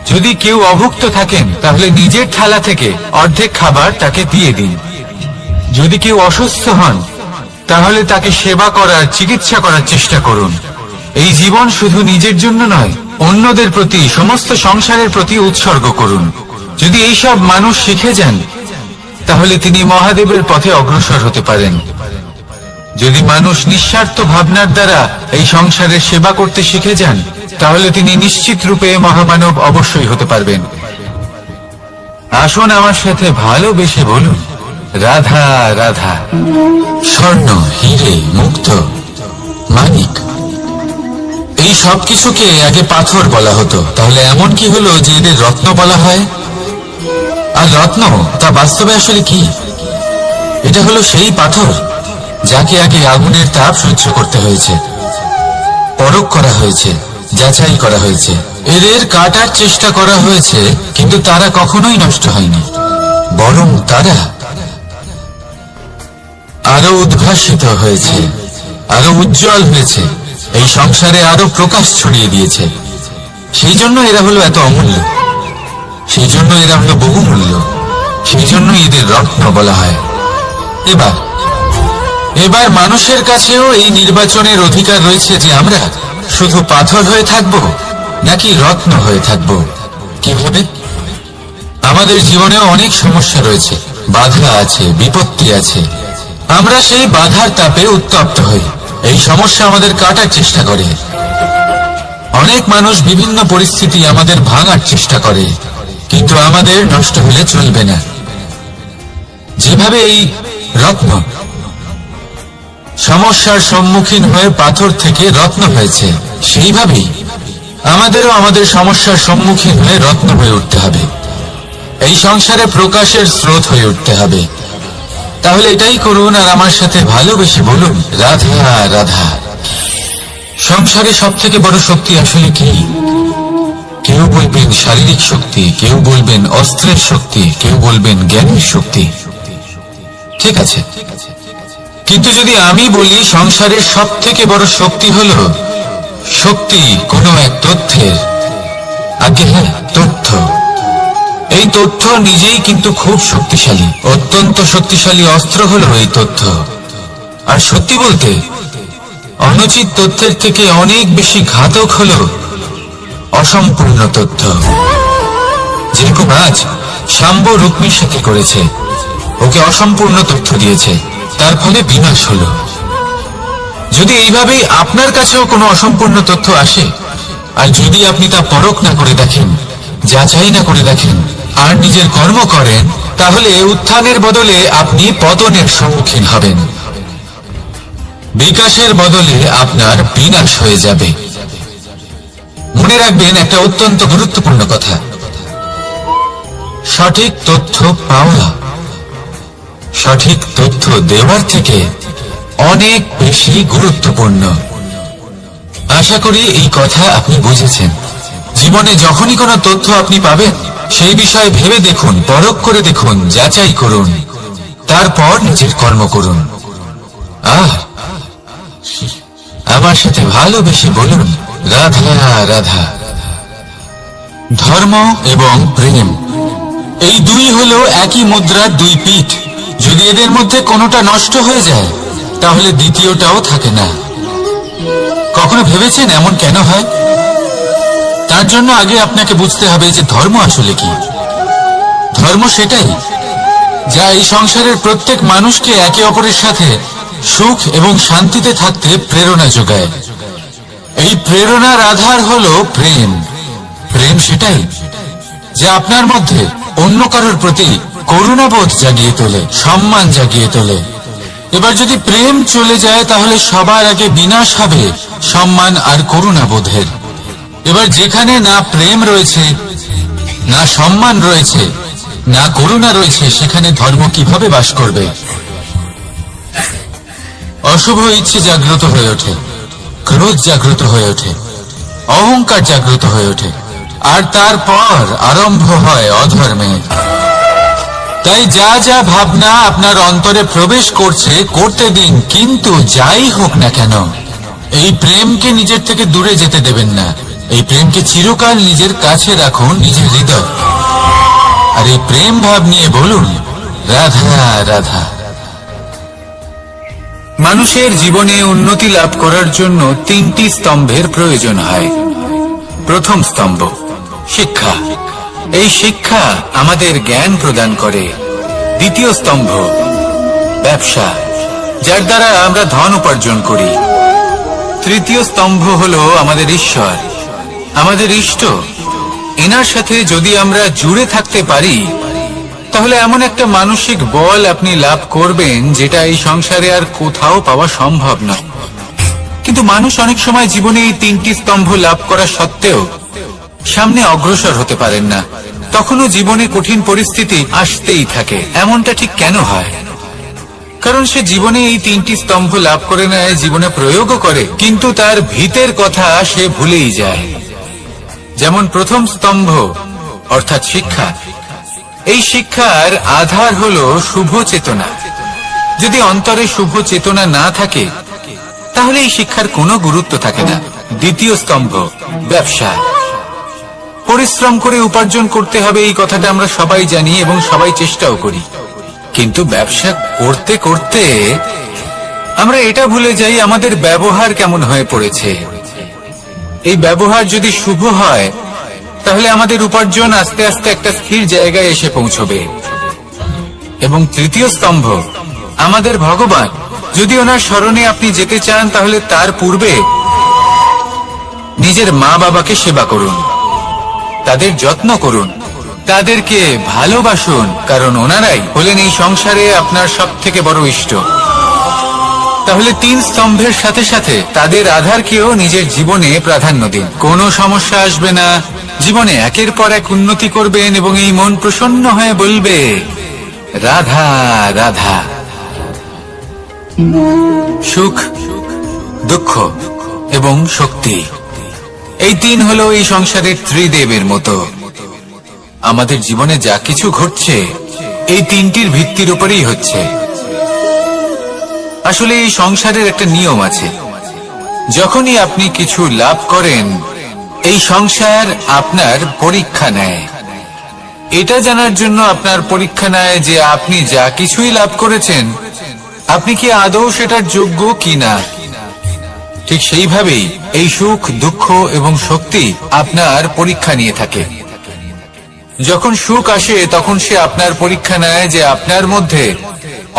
যদি কেউ অভুক্ত থাকেন, তাহলে নিজের থালা থেকে অর্ধেক খাবার তাকে দিয়ে দিন। যদি কেউ অসুস্থ হন তাহলে তাকে সেবা করার, চিকিৎসা করার চেষ্টা করুন। এই জীবন শুধু নিজের জন্য নয়, অন্যদের প্রতি, সমস্ত সংসারের প্রতি উৎসর্গ করুন। যদি এইসব মানুষ শিখে যান তাহলে তিনি মহাদেবের পথে অগ্রসর হতে পারেন। যদি মানুষ নিঃস্বার্থ ভাবনার দ্বারা এই সংসারের সেবা করতে শিখে যান তাহলে তিনি নিশ্চিত রূপে মহামানব অবশ্যই হতে পারবেন। আসুন আমার সাথে ভালোবেসে বলুন, রাধা রাধা। স্বর্ণ, হিরে, মুক্ত, মানিক, এই সব কিছুকে আগে পাথর বলা হতো। তাহলে এমন কি হলো যে এদের রত্ন বলা হয়? আর রত্ন তা বাস্তবে আসলে কি? এটা হলো সেই পাথর যাকে আগে আগুনের তাপ সহ্য করতে হয়েছে, পরখ করা হয়েছে, যাচাই করা হয়েছে, এদের কাটার চেষ্টা করা হয়েছে, কিন্তু তারা কখনোই নষ্ট হয়নি, বরং তারা আরো উদ্ভাসিত হয়েছে, আরো উজ্জ্বল হয়েছে, এই সংসারে আরো প্রকাশ ছড়িয়ে দিয়েছে। সেই জন্য এরা হলো এত অমূল্য, সেই জন্য এরা হলো বহুমূল্য, সেই জন্য এদের রত্ন বলা হয়। এবার মানুষের কাছেও এই নির্বাচনের অধিকার রয়েছে যে আমরা শুধু পাথর হয়ে থাকব নাকি রত্ন হয়ে থাকব। কিভাবে? আমাদের জীবনেও অনেক সমস্যা রয়েছে, বাধা আছে, বিপত্তি আছে। আমরা সেই বাধার তাপে উত্তপ্ত হই, এই সমস্যা আমাদের কাটার চেষ্টা করে। অনেক মানুষ বিভিন্ন পরিস্থিতি আমাদের ভাঙার চেষ্টা করে, কিন্তু আমাদের নষ্ট হলে চলবে না। যেভাবে এই রত্ন সমস্যার সম্মুখীন হয়ে পাথর থেকে রত্ন হয়েছে, সেইভাবেই আমাদেরও আমাদের সমস্যার সম্মুখীন হয়ে রত্ন হয়ে উঠতে হবে, এই সংসারে প্রকাশের স্রোত হয়ে উঠতে হবে। তাহলে এটাই করুন আর আমার সাথে ভালোবেসে বলুন, রাধা রাধা। সংসারে সব থেকে বড় শক্তি আসলে কি? কেউ বলবেন শারীরিক শক্তি, কেউ বলবেন অস্ত্রের শক্তি, কেউ বলবেন জ্ঞানের শক্তি। ঠিক আছে, কিন্তু যদি আমি বলি সংসারের সব থেকে বড় শক্তি হলো শক্তি কোনো এক তথ্যের, আগে হ্যাঁ, তথ্য। এই তথ্য নিজেই কিন্তু খুব শক্তিশালী, অত্যন্ত শক্তিশালী অস্ত্র হলো এই তথ্য। আর সত্যি বলতে অনুচিত তথ্যের থেকে অনেক বেশি ঘাতক হলো অসম্পূর্ণ তথ্য। যেরকম আজ শাম্ব রুক্মির সাথে করেছে, ওকে অসম্পূর্ণ তথ্য দিয়েছে, তার ফলে বিনাশ হলো। যদি এইভাবেই আপনার কাছেও কোনো অসম্পূর্ণ তথ্য আসে, আর যদি আপনি তা পরখ না করে দেখেন, যাচাই না করে দেখেন, আর নিজের কর্ম করেন, তাহলে উত্থানের বদলে আপনি পতনের সম্মুখীন হবেন, বিকাশের বদলে আপনার বিনাশ হয়ে যাবে। মনে রাখবেন একটা অত্যন্ত গুরুত্বপূর্ণ কথা, সঠিক তথ্য পাওয়া সঠিক তথ্য দেওয়ার থেকে অনেক বেশি গুরুত্বপূর্ণ। আশা করি এই কথা আপনি বুঝেছেন। জীবনে যখনই কোনো তথ্য আপনি পাবেন, সেই বিষয়ে ভেবে দেখুন, পরখ করে দেখুন, যাচাই করুন, তারপর নিজের কর্ম করুন। আমার সাথে ভালোবেসে বলুন, রাধা রাধা। ধর্ম এবং প্রেম, এই দুই হলো একই মুদ্রার দুই পিঠ। যদি এদের মধ্যে কোনোটা নষ্ট হয়ে যায় তাহলে দ্বিতীয়টাও থাকে না। কখনো ভেবেছেন এমন কেন হয়? তার জন্য আগে আপনাকে বুঝতে হবে যে ধর্ম আসলে কি। ধর্ম সেটাই যা এই সংসারের প্রত্যেক মানুষকে একে অপরের সাথে সুখ এবং শান্তিতে থাকতে প্রেরণা যোগায়। এই প্রেরণার আধার হলো প্রেম। প্রেম সেটাই যা আপনার মধ্যে অন্য কারোর প্রতি করুণাবোধ জাগিয়ে তোলে, সম্মান জাগিয়ে তোলে। এবার যদি প্রেম চলে যায় তাহলে সবার আগে বিনাশ হবে সম্মান আর করুণাবোধের। এবার যেখানে না প্রেম রয়েছে, না সম্মান রয়েছে, না করুণা রয়েছে, সেখানে ধর্ম কিভাবে বাস করবে? অশুভ ইচ্ছে জাগ্রত হয়ে ওঠে, ক্রোধ জাগ্রত হয়ে ওঠে, অহংকার জাগ্রত হয়ে ওঠে, আর তারপর আরম্ভ হয় অধর্মে। তাই যা যা ভাবনা আপনার অন্তরে প্রবেশ করছে করতে দিন, কিন্তু যাই হোক না কেন এই প্রেমকে নিজের থেকে দূরে যেতে দেবেন না। এই প্রেমকে চিরকাল নিজের কাছে রাখুন, নিজের হৃদয়। আর এই প্রেম ভাব নিয়ে বলুন, রাধা রাধা। মানুষের জীবনে উন্নতি লাভ করার জন্য তিনটি স্তম্ভের প্রয়োজন হয়। প্রথম স্তম্ভ শিক্ষা। এই শিক্ষা আমাদের জ্ঞান প্রদান করে। দ্বিতীয় স্তম্ভ ব্যবসা, যার দ্বারা আমরা ধন উপার্জন করি। তৃতীয় স্তম্ভ হলো আমাদের ঈশ্বর, আমাদের ইষ্ট। এনার সাথে যদি আমরা জুড়ে থাকতে পারি তাহলে এমন একটা মানসিক বল আপনি লাভ করবেন যেটা এই সংসারে আর কোথাও পাওয়া সম্ভব নয়। কিন্তু মানুষ অনেক সময় জীবনে এই তিনটি স্তম্ভ লাভ করা সত্ত্বেও সামনে অগ্রসর হতে পারেন না। তখনও জীবনে কঠিন পরিস্থিতি আসতেই থাকে। এমনটা ঠিক কেন হয়? কারণ সে জীবনে এই তিনটি স্তম্ভ লাভ করে নেয়, জীবনে প্রয়োগও করে, কিন্তু তার ভিতের কথা সে ভুলেই যায়। যেমন প্রথম স্তম্ভ অর্থাৎ শিক্ষা। এই শিক্ষার আধার হলো শুভ চেতনা। যদি অন্তরে শুভ চেতনা না থাকে তাহলে এই শিক্ষার কোনো গুরুত্ব থাকে না। দ্বিতীয় স্তম্ভ ব্যবসা। পরিশ্রম করে উপার্জন করতে হবে, এই কথাটা আমরা সবাই জানি এবং সবাই চেষ্টাও করি। কিন্তু ব্যবসা করতে করতে আমরা এটা ভুলে যাই আমাদের ব্যবহার কেমন হয়ে পড়েছে। এই ব্যবহার যদি শুভ হয় তাহলে আমাদের উপার্জন আস্তে আস্তে একটা স্থির জায়গায় এসে পৌঁছবে। এবং তৃতীয় স্তম্ভ আমাদের ভগবান। যদি ওনার স্মরণে আপনি যেতে চান তাহলে তার পূর্বে নিজের মা বাবাকে সেবা করুন, তাদের যত্ন করুন, তাদেরকে ভালোবাসুন, কারণ ওনারাই হলেন এই সংসারে আপনার সবথেকে বড় ইষ্ট। তাহলে তিন স্তম্ভের সাথে সাথে তাদের আধারকেও নিজের জীবনে প্রাধান্য দিন। কোনো সমস্যা আসবে না, জীবনে একের পর এক উন্নতি করবেন এবং এই মন প্রসন্ন হয়ে বলবে রাধা রাধা। সুখ, দুঃখ এবং শক্তি, এই তিন হলো এই সংসারের ত্রিদেবের মতো। আমাদের জীবনে যা কিছু ঘটছে এই তিনটির ভিত্তির উপরেই হচ্ছে। আসলে এই সংসারের একটা নিয়ম আছে, যখনই আপনি কিছু লাভ করেন এই সংসার আপনার পরীক্ষা নেয়। এটা জানার জন্য আপনার পরীক্ষা নেয় যে আপনি যা কিছুই লাভ করেছেন আপনি কি আদৌ সেটার যোগ্য কিনা। ঠিক সেইভাবেই এই সুখ, দুঃখ এবং শক্তি আপনার পরীক্ষা নিয়ে থাকে। যখন সুখ আসে তখন সে আপনার পরীক্ষা নেয় যে আপনার মধ্যে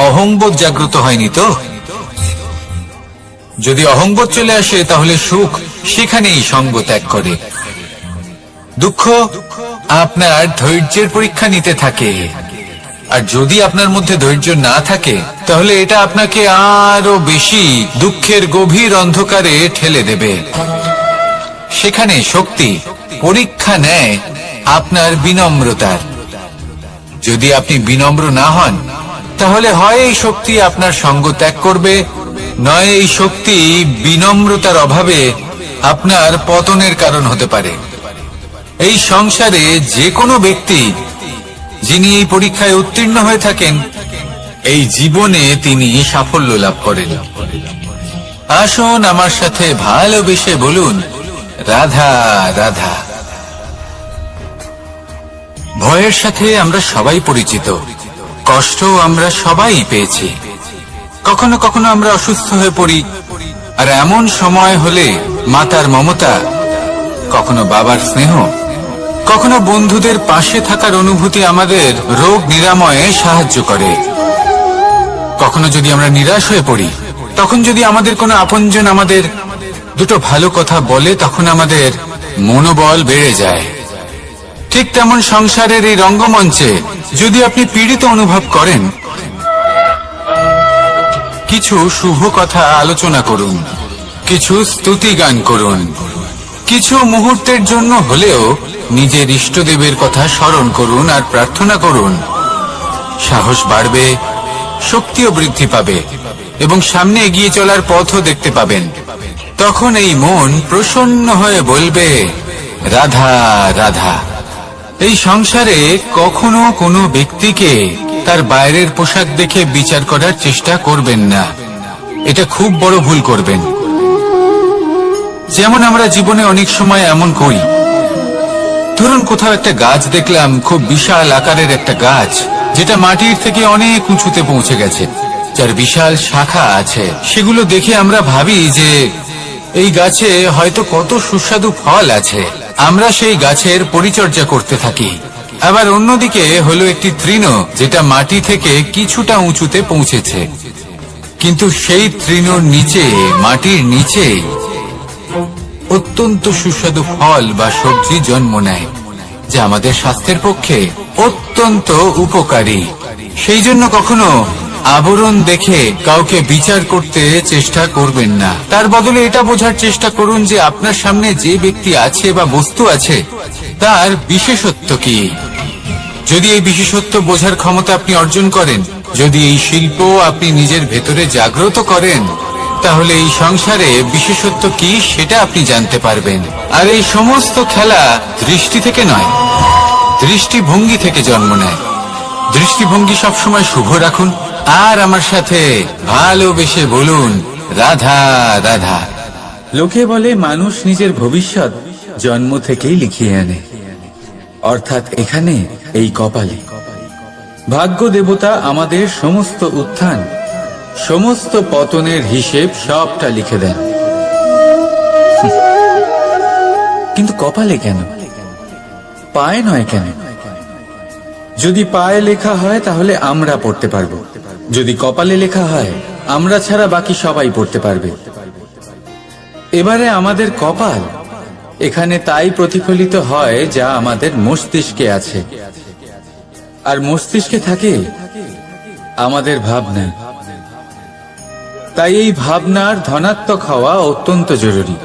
অহংবোধ জাগ্রত হয়নি তো। যদি অহংবোধ চলে আসে তাহলে সুখ সেখানেই সঙ্গ ত্যাগ করে। দুঃখ আপনার ধৈর্যের পরীক্ষা নিতে থাকে, আর যদি আপনার মধ্যে ধৈর্য না থাকে তাহলে এটা আপনাকে আরো বেশি দুঃখের গভীর অন্ধকারে ঠেলে দেবে। সেখানে শক্তি পরীক্ষা নেয় আপনার বিনম্রতার। যদি আপনি বিনম্র না হন তাহলে হয় এই শক্তি আপনার সঙ্গ ত্যাগ করবে, নয় এই শক্তি বিনম্রতার অভাবে আপনার পতনের কারণ হতে পারে। এই সংসারে যে কোনো ব্যক্তি যিনি এই পরীক্ষায় উত্তীর্ণ হয়ে থাকেন এই জীবনে তিনি সাফল্য লাভ করেন। আসুন আমার সাথে ভালোবেসে বলুন রাধা রাধা। ভয়ের সাথে আমরা সবাই পরিচিত, কষ্ট আমরা সবাই পেয়েছি। কখনো কখনো আমরা অসুস্থ হয়ে পড়ি, আর এমন সময় হলে মাতার মমতা, কখনো বাবার স্নেহ, কখনো বন্ধুদের পাশে থাকার অনুভূতি আমাদের রোগ নিরাময়ে সাহায্য করে। কখনো যদি আমরা নিরাশ হয়ে পড়ি তখন যদি আমাদের কোনো আপনজন আমাদের দুটো ভালো কথা বলে তখন আমাদের মনোবল বেড়ে যায়। ঠিক তেমন সংসারের এই রঙ্গমঞ্চে যদি আপনি পীড়িত অনুভব করেন কিছু শুভ কথা আলোচনা করুন, কিছু স্তুতি গান করুন, কিছু মুহূর্তের জন্য হলেও নিজের ইষ্টদেবের কথা স্মরণ করুন আর প্রার্থনা করুন। সাহস বাড়বে, শক্তিও বৃদ্ধি পাবে এবং সামনে এগিয়ে চলার পথও দেখতে পাবেন। তখন এই মন প্রসন্ন হয়ে বলবে রাধা রাধা। এই সংসারে কখনো কোনো ব্যক্তিকে তার বাইরের পোশাক দেখে বিচার করার চেষ্টা করবেন না, এটা খুব বড় ভুল করবেন। যেমন আমরা জীবনে অনেক সময় এমন করি, ধরুন কোথাও একটা গাছ দেখলাম, খুব বিশাল আকারের একটা গাছ যেটা মাটির থেকে অনেক উঁচুতে পৌঁছে গেছে। যার বিশাল শাখা আছে। সেগুলো দেখে আমরা ভাবি যে এই গাছে হয়তো কত সুস্বাদু ফল আছে। আমরা সেই গাছের পরিচর্যা করতে থাকি। আবার অন্যদিকে হলো একটি তৃণ, যেটা মাটি থেকে কিছুটা উঁচুতে পৌঁছেছে, কিন্তু সেই তৃণর নিচে, মাটির নিচে অত্যন্ত সুস্বাদু ফল বা সবজি জন্ম নেয়, যা আমাদের স্বাস্থ্যের পক্ষে অত্যন্ত উপকারী। সেই জন্য কখনো আবরণ দেখে কাউকে বিচার করতে চেষ্টা করবেন না। তার বদলে এটা বোঝার চেষ্টা করুন যে আপনার সামনে যে ব্যক্তি আছে বা বস্তু আছে তার বিশেষত্ব কি। যদি এই বিশেষত্ব বোঝার ক্ষমতা আপনি অর্জন করেন, যদি এই শিল্প আপনি নিজের ভেতরে জাগ্রত করেন, তাহলে এই সংসারে বিশেষত্ব কি সেটা আপনি জানতে পারবেন। আর এই সমস্ত খেলা দৃষ্টি থেকে নয়, দৃষ্টিভঙ্গি থেকে জন্ম নেয়। দৃষ্টিভঙ্গি সবসময় শুভ রাখুন, আর আমার সাথে ভালোবেসে বলুন, রাধা রাধা। লোকে বলে মানুষ নিজের ভবিষ্যৎ জন্ম থেকেই লিখিয়ে আনে, অর্থাৎ এখানে এই কপালে। ভাগ্য দেবতা আমাদের সমস্ত উত্থান, সমস্ত পতনের হিসেব সবটা লিখে দেন। কিন্তু কপালে কেন, পায়ে নয় কেন? যদি পায়ে লেখা হয় তাহলে আমরা পড়তে পারবো, যদি কপালে লেখা হয় আমরা ছাড়া বাকি সবাই পড়তে পারবে। এবারে আমাদের কপাল এখানে তাই প্রতিফলিত হয় যা আমাদের মস্তিষ্কে আছে, আর মস্তিষ্কে থাকে আমাদের ভাবনা। তাই এই ভাবনার ধনাত্মক হওয়া অত্যন্ত জরুরি।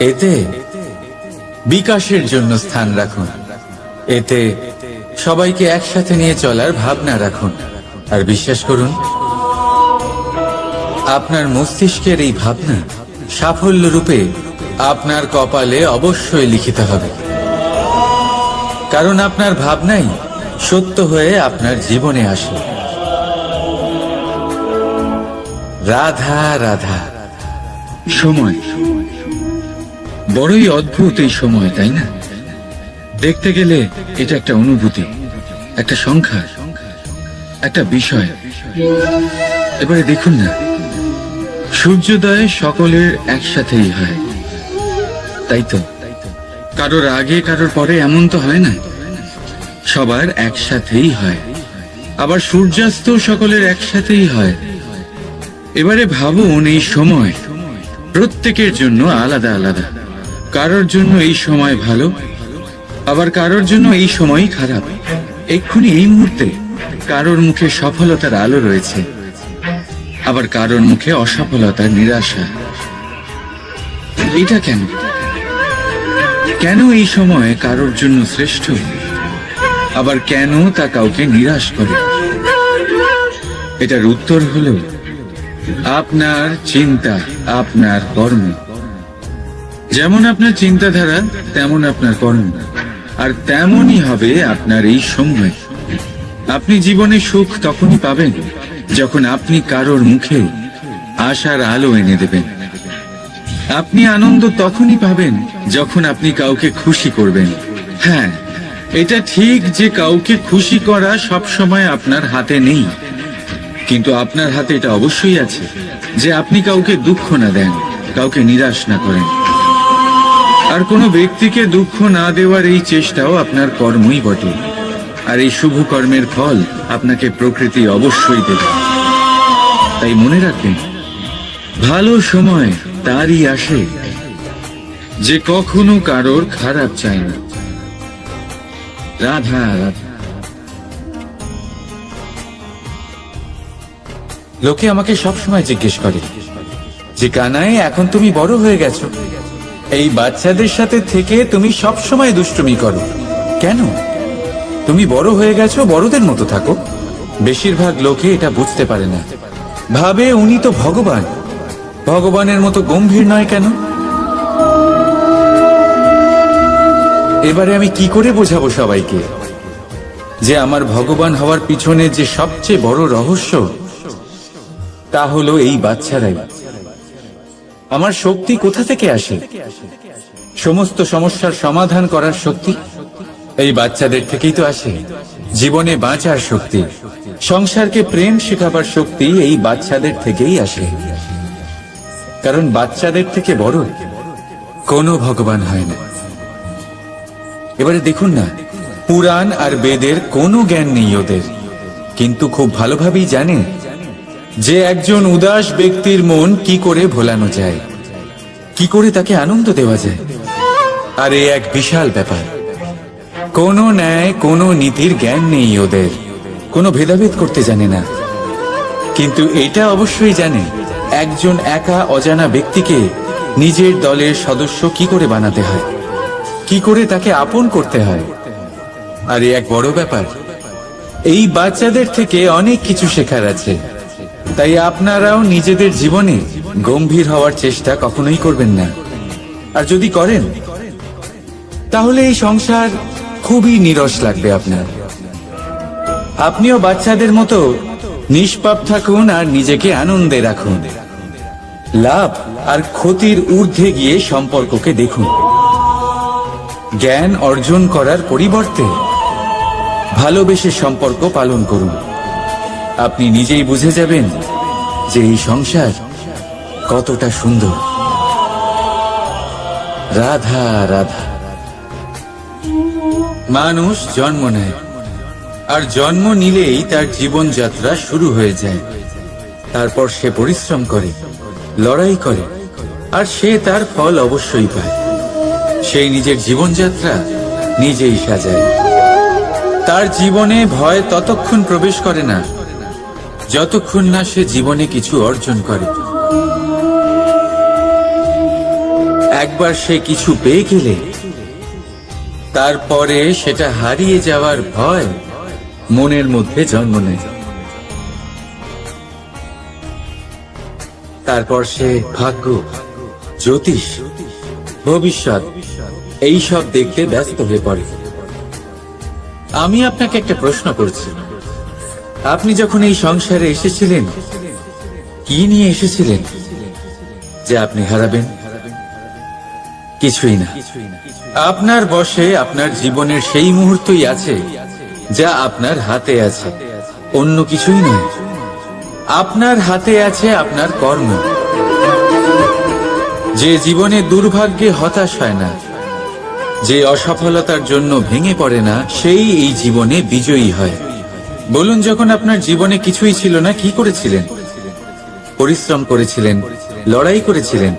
এতে বিকাশের জন্য স্থান রাখুন, এতে সবাইকে একসাথে নিয়ে চলার ভাবনা রাখুন। আর বিশ্বাস করুন, আপনার মস্তিষ্কের এই ভাবনা সাফল্য রূপে আপনার কপালে অবশ্যই লিখিত হবে, কারণ আপনার ভাবনাই সত্য হয়ে আপনার জীবনে আসে। রাধা রাধা। সময় বড়ই অদ্ভুত, এই সময়, তাই না? দেখতে গেলে এটা একটা অনুভূতি, একটা সংখ্যা, একটা বিষয়। এবারে দেখুন না, সূর্যোদয় সকলের একসাথেই হয়, তাই তো? কারোর আগে কারোর পরে এমন তো হয় না, সবার একসাথেই হয়। আবার সূর্যাস্ত সকলের একসাথেই হয়। এবারে ভাবুন, এই সময় প্রত্যেকের জন্য আলাদা আলাদা। কারোর জন্য এই সময় ভালো, আবার কারোর জন্য এই সময়ই খারাপ। এক্ষুনি এই মুহূর্তে কারোর মুখে সফলতার আলো রয়েছে, আবার কারোর মুখে অসফলতার নিরাশা। এটা কেন? কেন এই সময় কারোর জন্য শ্রেষ্ঠ, আবার কেন তা কাউকে নিরাশ করে? এটার উত্তর হলো আপনার চিন্তা, আপনার কর্ম। যেমন আপনার চিন্তাধারা তেমন আপনার কর্ম, আর তেমনই হবে আপনার এই সময়। আপনি জীবনে সুখ তখনই পাবেন যখন আপনি কারোর মুখে আশার আলো এনে দেবেন। আপনি আনন্দ তখনই পাবেন যখন আপনি কাউকে খুশি করবেন। হ্যাঁ, এটা ঠিক যে কাউকে খুশি করা সবসময় আপনার হাতে নেই, কিন্তু আপনার হাতে এটা অবশ্যই আছে যে আপনি কাউকে দুঃখ না দেন, কাউকে নিরাশ না করেন। আর কোনো ব্যক্তিকে দুঃখ না দেওয়ার এই চেষ্টাও আপনার কর্মই বটে। আর এই শুভ কর্মের ফল আপনাকে প্রকৃতি অবশ্যই দেবে। তাই মনে রাখবেন, ভালো সময় তারই আসে যে কখনো কারোর খারাপ চায় না। রাধা রাধা। লোকে আমাকে সবসময় জিজ্ঞেস করে যে কানাই, এখন তুমি বড় হয়ে গেছো, এই বাচ্চাদের সাথে থেকে তুমি সবসময় দুষ্টুমি করো কেন? তুমি বড় হয়ে গেছো, বড়দের মতো থাকো। বেশিরভাগ লোকে এটা বুঝতে পারে না, ভাবে উনি তো ভগবান, ভগবানের মতো গম্ভীর নয় কেন? এবারে আমি কি করে বোঝাবো সবাইকে যে আমার ভগবান হওয়ার পিছনে যে সবচেয়ে বড় রহস্য, তা হলো এই বাচ্চারাই। আমার শক্তি কোথা থেকে আসে? সমস্ত সমস্যার সমাধান করার শক্তি এই বাচ্চাদের থেকেই তো আসে। জীবনে বাঁচার শক্তি, সংসারকে প্রেম শেখাবার শক্তি এই বাচ্চাদের থেকেই আসে, কারণ বাচ্চাদের থেকে বড় কোনো ভগবান হয় না। এবারে দেখুন না, পুরাণ আর বেদের কোনো জ্ঞান নেই ওদের, কিন্তু খুব ভালোভাবেই জানে যে একজন উদাস ব্যক্তির মন কি করে ভোলানো যায়, কি করে তাকে আনন্দ দেওয়া যায়। আর এ এক বিশাল ব্যাপার। কোনো ন্যায়, কোনো নীতির জ্ঞান নেই ওদের, কোনো ভেদাভেদ করতে জানে না। কিন্তু এটা অবশ্যই জানে একজন একা অজানা ব্যক্তিকে নিজের দলের সদস্য কি করে বানাতে হয়, কি করে তাকে আপন করতে হয়। আর এ এক বড় ব্যাপার। এই বাচ্চাদের থেকে অনেক কিছু শেখার আছে। তাই আপনারাও নিজেদের জীবনে গম্ভীর হওয়ার চেষ্টা কখনোই করবেন না। আর যদি করেন তাহলে এই সংসার খুবই নীরস লাগবে আপনার। আপনিও বাচ্চাদের মতো নিষ্পাপ থাকুন আর নিজেকে আনন্দে রাখুন। লাভ আর ক্ষতির ঊর্ধ্বে গিয়ে সম্পর্ককে দেখুন। জ্ঞান অর্জন করার পরিবর্তে ভালোবেসে সম্পর্ক পালন করুন। আপনি নিজেই বুঝে যাবেন যে এই সংসার কতটা সুন্দর। রাধা রাধা। মানুষ জন্ম নেয়, আর জন্ম নিলেই তার জীবনযাত্রা শুরু হয়ে যায়। তারপর সে পরিশ্রম করে, লড়াই করে, আর সে তার ফল অবশ্যই পায়। সেই নিজের জীবনযাত্রা নিজেই সাজায়। তার জীবনে ভয় ততক্ষণ প্রবেশ করে না যতক্ষণ না সে জীবনে কিছু অর্জন করে। একবার সে কিছু পেয়ে গেলে তারপরে সেটা হারিয়ে যাওয়ার ভয় মনের মধ্যে জন্ম নেয়। তারপর সে ভাগ্য, জ্যোতিষ, ভবিষ্যৎ এইসব দেখতে ব্যস্ত হয়ে পড়ে। আমি আপনাকে একটা প্রশ্ন করছি, আপনি যখন এই সংসারে এসেছিলেন কি নিয়ে এসেছিলেন যে আপনি হারাবেন? কিছুই না। আপনার বশে আপনার জীবনের সেই মুহূর্তই আছে যা আপনার হাতে আছে, অন্য কিছুই নয়। আপনার হাতে আছে আপনার কর্ম। যে জীবনে দুর্ভাগ্যে হতাশ হয় না, যে অসফলতার জন্য ভেঙে পড়ে না, সেই এই জীবনে বিজয়ী হয়। বলুন, যখন আপনার জীবনে কিছুই ছিল না কি করেছিলেন? পরিশ্রম করেছিলেন, লড়াই করেছিলেন,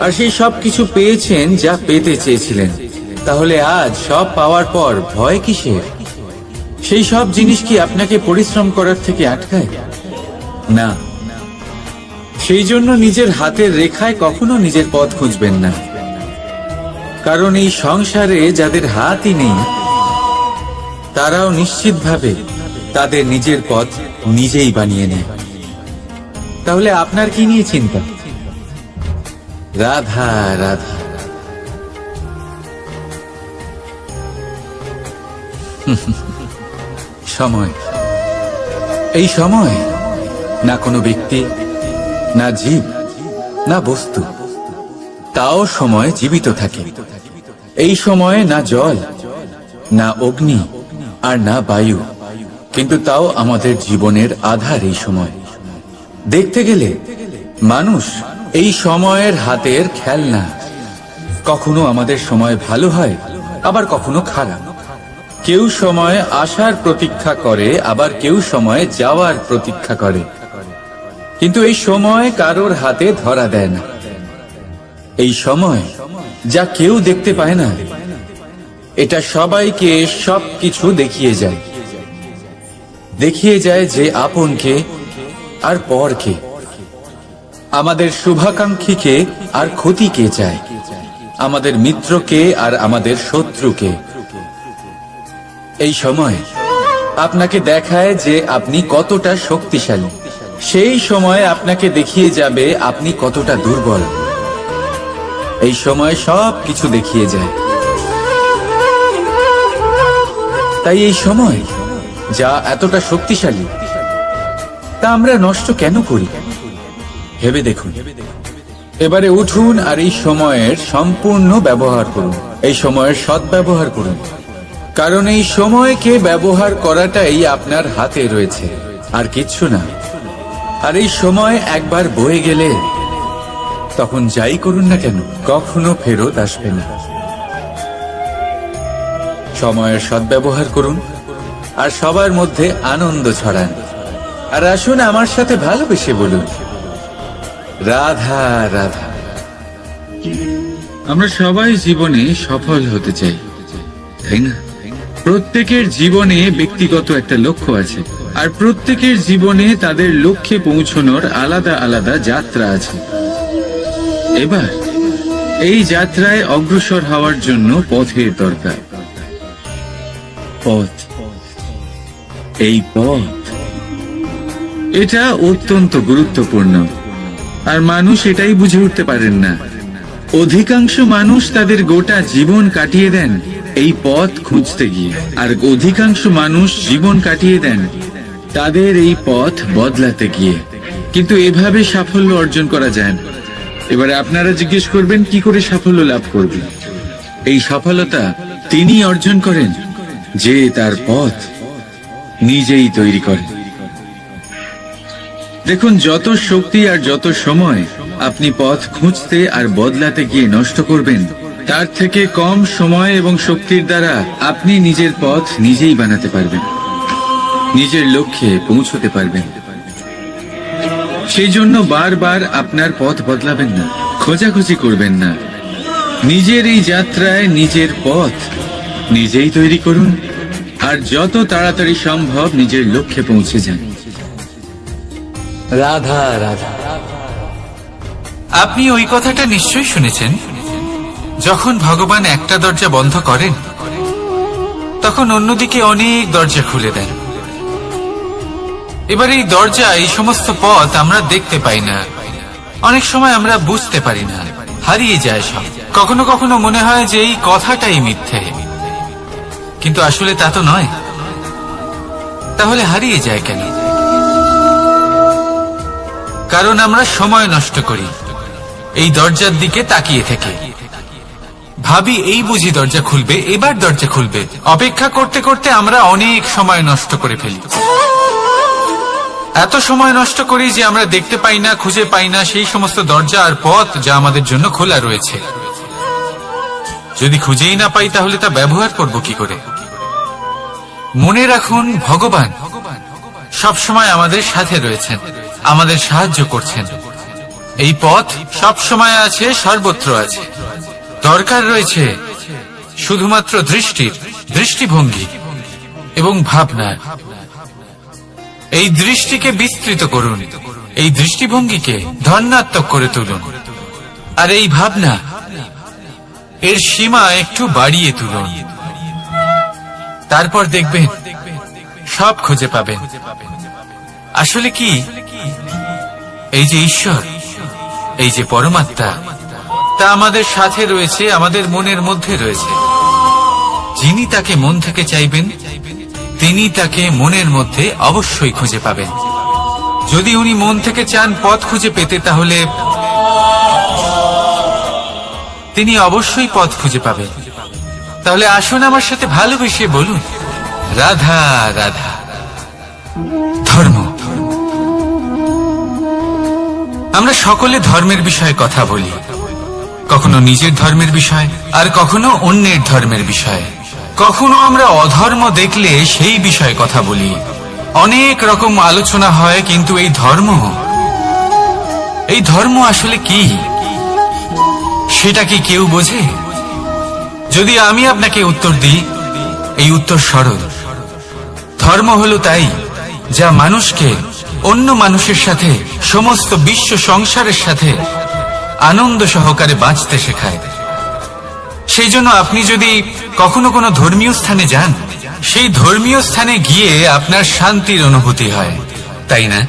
আর সেই সব কিছু পেয়েছেন যা পেতে চেয়েছিলেন। তাহলে আজ সব পাওয়ার পর ভয় কিসের? সেই সব জিনিস কি আপনাকে পরিশ্রম করার থেকে আটকায়? না। সেই জন্য নিজের হাতের রেখায় কখনো নিজের পথ খুঁজবেন না, কারণ এই সংসারে যাদের হাতই নেই তারাও নিশ্চিতভাবে তাদের নিজের পথ নিজেই বানিয়ে নেয়। তাহলে আপনার কি নিয়ে চিন্তা? রাধা রাধা। সময়, এই সময় না কোনো ব্যক্তি, না জীব, না বস্তু, তাও সময় জীবিত থাকে। এই সময়ে না জল, না অগ্নি, আর না বায়ু, কিন্তু তাও আমাদের জীবনের আধার। এই সময় দেখতে গেলে মানুষ এই সময়ের হাতের খেলনা। কখনো আমাদের সময় ভালো হয়, আবার কখনো খারাপ। কেউ সময় আসার প্রতীক্ষা করে, আবার কেউ সময় যাওয়ার প্রতীক্ষা করে, কিন্তু এই সময় কারোর হাতে ধরা দেয় না। এই সময় যা কেউ দেখতে পায় না, এটা সবাইকে সবকিছু দেখিয়ে যায়। দেখিয়ে যায় যে আপনকে আর পরকে, আমাদের শুভাকাঙ্ক্ষীকে আর ক্ষতিকে চায়, আমাদের মিত্রকে আর আমাদের শত্রুকে। এই সময় আপনাকে দেখায় যে আপনি কতটা শক্তিশালী, সেই সময় আপনাকে দেখিয়ে যাবে আপনি কতটা দুর্বল। এই সময় সব কিছু দেখিয়ে যায়। তাই এই সময় যা এতটা শক্তিশালী, তা আমরা নষ্ট কেন করি? ভেবে দেখুন। এবারে উঠুন আর এই সময়ের সম্পূর্ণ ব্যবহার করুন, এই সময়ের সদ্ব্যবহার করুন। কারণ এই সময়কে ব্যবহার করাটাই আপনার হাতে রয়েছে, আর কিচ্ছু না। আর এই সময় একবার বয়ে গেলে তখন যাই করুন না কেন কখনো ফেরত আসবে না। সময়ের সদ্ব্যবহার করুন আর সবার মধ্যে আনন্দ ছড়ান। আর আসুন আমার সাথে ভালোবেসে বলুন, রাধা রাধা। আমরা সবাই জীবনে সফল হতে চাই, তাই না? প্রত্যেকের জীবনে ব্যক্তিগত একটা লক্ষ্য আছে, আর প্রত্যেকের জীবনে তাদের লক্ষ্যে পৌঁছানোর আলাদা আলাদা যাত্রা আছে। এবার এই যাত্রায় অগ্রসর হওয়ার জন্য পথের দরকার। পথ, এই পথ, এটা অত্যন্ত গুরুত্বপূর্ণ। আর মানুষ এটাই বুঝে উঠতে পারেন না। অধিকাংশ মানুষ তাদের গোটা জীবন কাটিয়ে দেন এই পথ খুঁজতে গিয়ে, আর অধিকাংশ মানুষ জীবন কাটিয়ে দেন তাদের এই পথ বদলাতে গিয়ে। কিন্তু এভাবে সাফল্য অর্জন করা যায় না। এবারে আপনারা জিজ্ঞেস করবেন কি করে সাফল্য লাভ করবেন? এই সফলতা তিনি অর্জন করেন যে তার পথ নিজেই তৈরি করেন। দেখুন, যত শক্তি আর যত সময় আপনি পথ খুঁজতে আর বদলাতে গিয়ে নষ্ট করবেন, তার থেকে কম সময় এবং শক্তির দ্বারা আপনি নিজের পথ নিজেই বানাতে পারবেন, নিজের লক্ষ্যে পৌঁছতে পারবেন। সেই জন্য বারবার আপনার পথ বদলাবেন না, খোঁজাখুঁজি করবেন না। নিজের এই যাত্রায় নিজের পথ নিজেই তৈরি করুন, আর যত তাড়াতাড়ি সম্ভব নিজের লক্ষ্যে পৌঁছে যান। রাধা রাধা। আপনি ওই কথাটা নিশ্চয়ই শুনেছেন, যখন ভগবান একটা দরজা বন্ধ করেন তখন অন্যদিকে অনেক দরজা খুলে দেন। এবার এই দরজা, এই সমস্ত পথ আমরা দেখতে পাই না, অনেক সময় আমরা বুঝতে পারি না, হারিয়ে যায় সব। কখনো কখনো মনে হয় যে এই কথাটাই মিথ্যে, কিন্তু আসলে তা তো নয়। তাহলে হারিয়ে যায় কেন? কারণ আমরা সময় নষ্ট করি এই দরজার দিকে তাকিয়ে থেকে। ভাবি এই বুঝি দরজা খুলবে, এবার দরজা খুলবে। অপেক্ষা করতে করতে আমরা অনেক সময় নষ্ট করে ফেলি। এত সময় নষ্ট করি যে আমরা দেখতে পাই না, খুঁজে পাই না সেই সমস্ত দরজা আর পথ যা আমাদের জন্য খোলা রয়েছে। যদি খুঁজেই না পাই তাহলে তা ব্যবহার করব কি করে? মনে রাখুন, ভগবান সব সময় আমাদের সাথে রয়েছেন, আমাদের সাহায্য করছেন। এই পথ সব সময় আছে, সর্বত্র আছে। দরকার রয়েছে শুধুমাত্র দৃষ্টির, দৃষ্টিভঙ্গি এবং ভাবনা। এই দৃষ্টিকে বিস্তৃত করুন, এই দৃষ্টিভঙ্গিকে ধনাত্মক করে তুলুন, আর এই ভাবনা এর সীমা একটু বাড়িয়ে তুলুন। তারপর দেখবেন সব খুঁজে পাবেন। আসলে কি, এই যে ঈশ্বর, এই যে পরমাত্মা, তা আমাদের সাথে রয়েছে, আমাদের মনের মধ্যে রয়েছে। যিনি তাকে মন থেকে চাইবেন তিনি তাকে মনের মধ্যে অবশ্যই খুঁজে পাবেন। যদি উনি মন থেকে চান পথ খুঁজে পেতে, তাহলে তিনি অবশ্যই পথ খুঁজে পাবেন। তাহলে আসুন আমার সাথে ভালোবেসে বলুন, রাধা রাধা। ধর্ম, আমরা সকলে ধর্মের বিষয়ে কথা বলি, কখনো নিজের ধর্মের বিষয় আর কখনো অন্যের ধর্মের বিষয়। কখনো আমরা অধর্ম দেখলে সেই বিষয়ে কথা বলি। অনেক রকম আলোচনা হয়, কিন্তু এই ধর্ম আসলে কি, সেটা কি কেউ বোঝে? যদি আমি আপনাকে উত্তর দিই, এই উত্তর সরল। ধর্ম হলো তাই যা মানুষকে অন্য মানুষের সাথে, সমস্ত বিশ্ব সংসারের সাথে আনন্দ সহকারে বাঁচতে শেখায়। সেই জন্য আপনি যদি কখনো কোনো ধর্মীয় স্থানে যান, সেই ধর্মীয় স্থানে গিয়ে আপনার শান্তির অনুভূতি হয়, তাই না?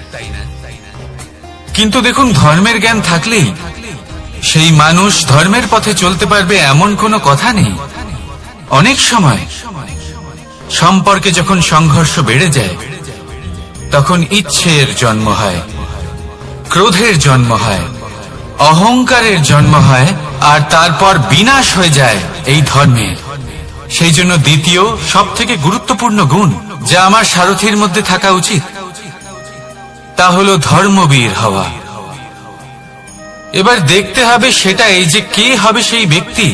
কিন্তু দেখুন, ধর্মের জ্ঞান থাকলেই সেই মানুষ ধর্মের পথে চলতে পারবে এমন কোনো কথা নেই। অনেক সময় সম্পর্কে যখন সংঘর্ষ বেড়ে যায়, তখন ইচ্ছের জন্ম হয়, ক্রোধের জন্ম হয়, অহংকারের জন্ম হয়, আর তারপর বিনাশ হয়ে যায় এই ধর্মের। সেই জন্য দ্বিতীয় সব থেকে গুরুত্বপূর্ণ গুণ যা আমার সারথীর মধ্যে থাকা উচিত তা হলো ধর্মবীর হওয়া। এবার দেখতে হবে সেটাই যে কে হবে সেই ব্যক্তি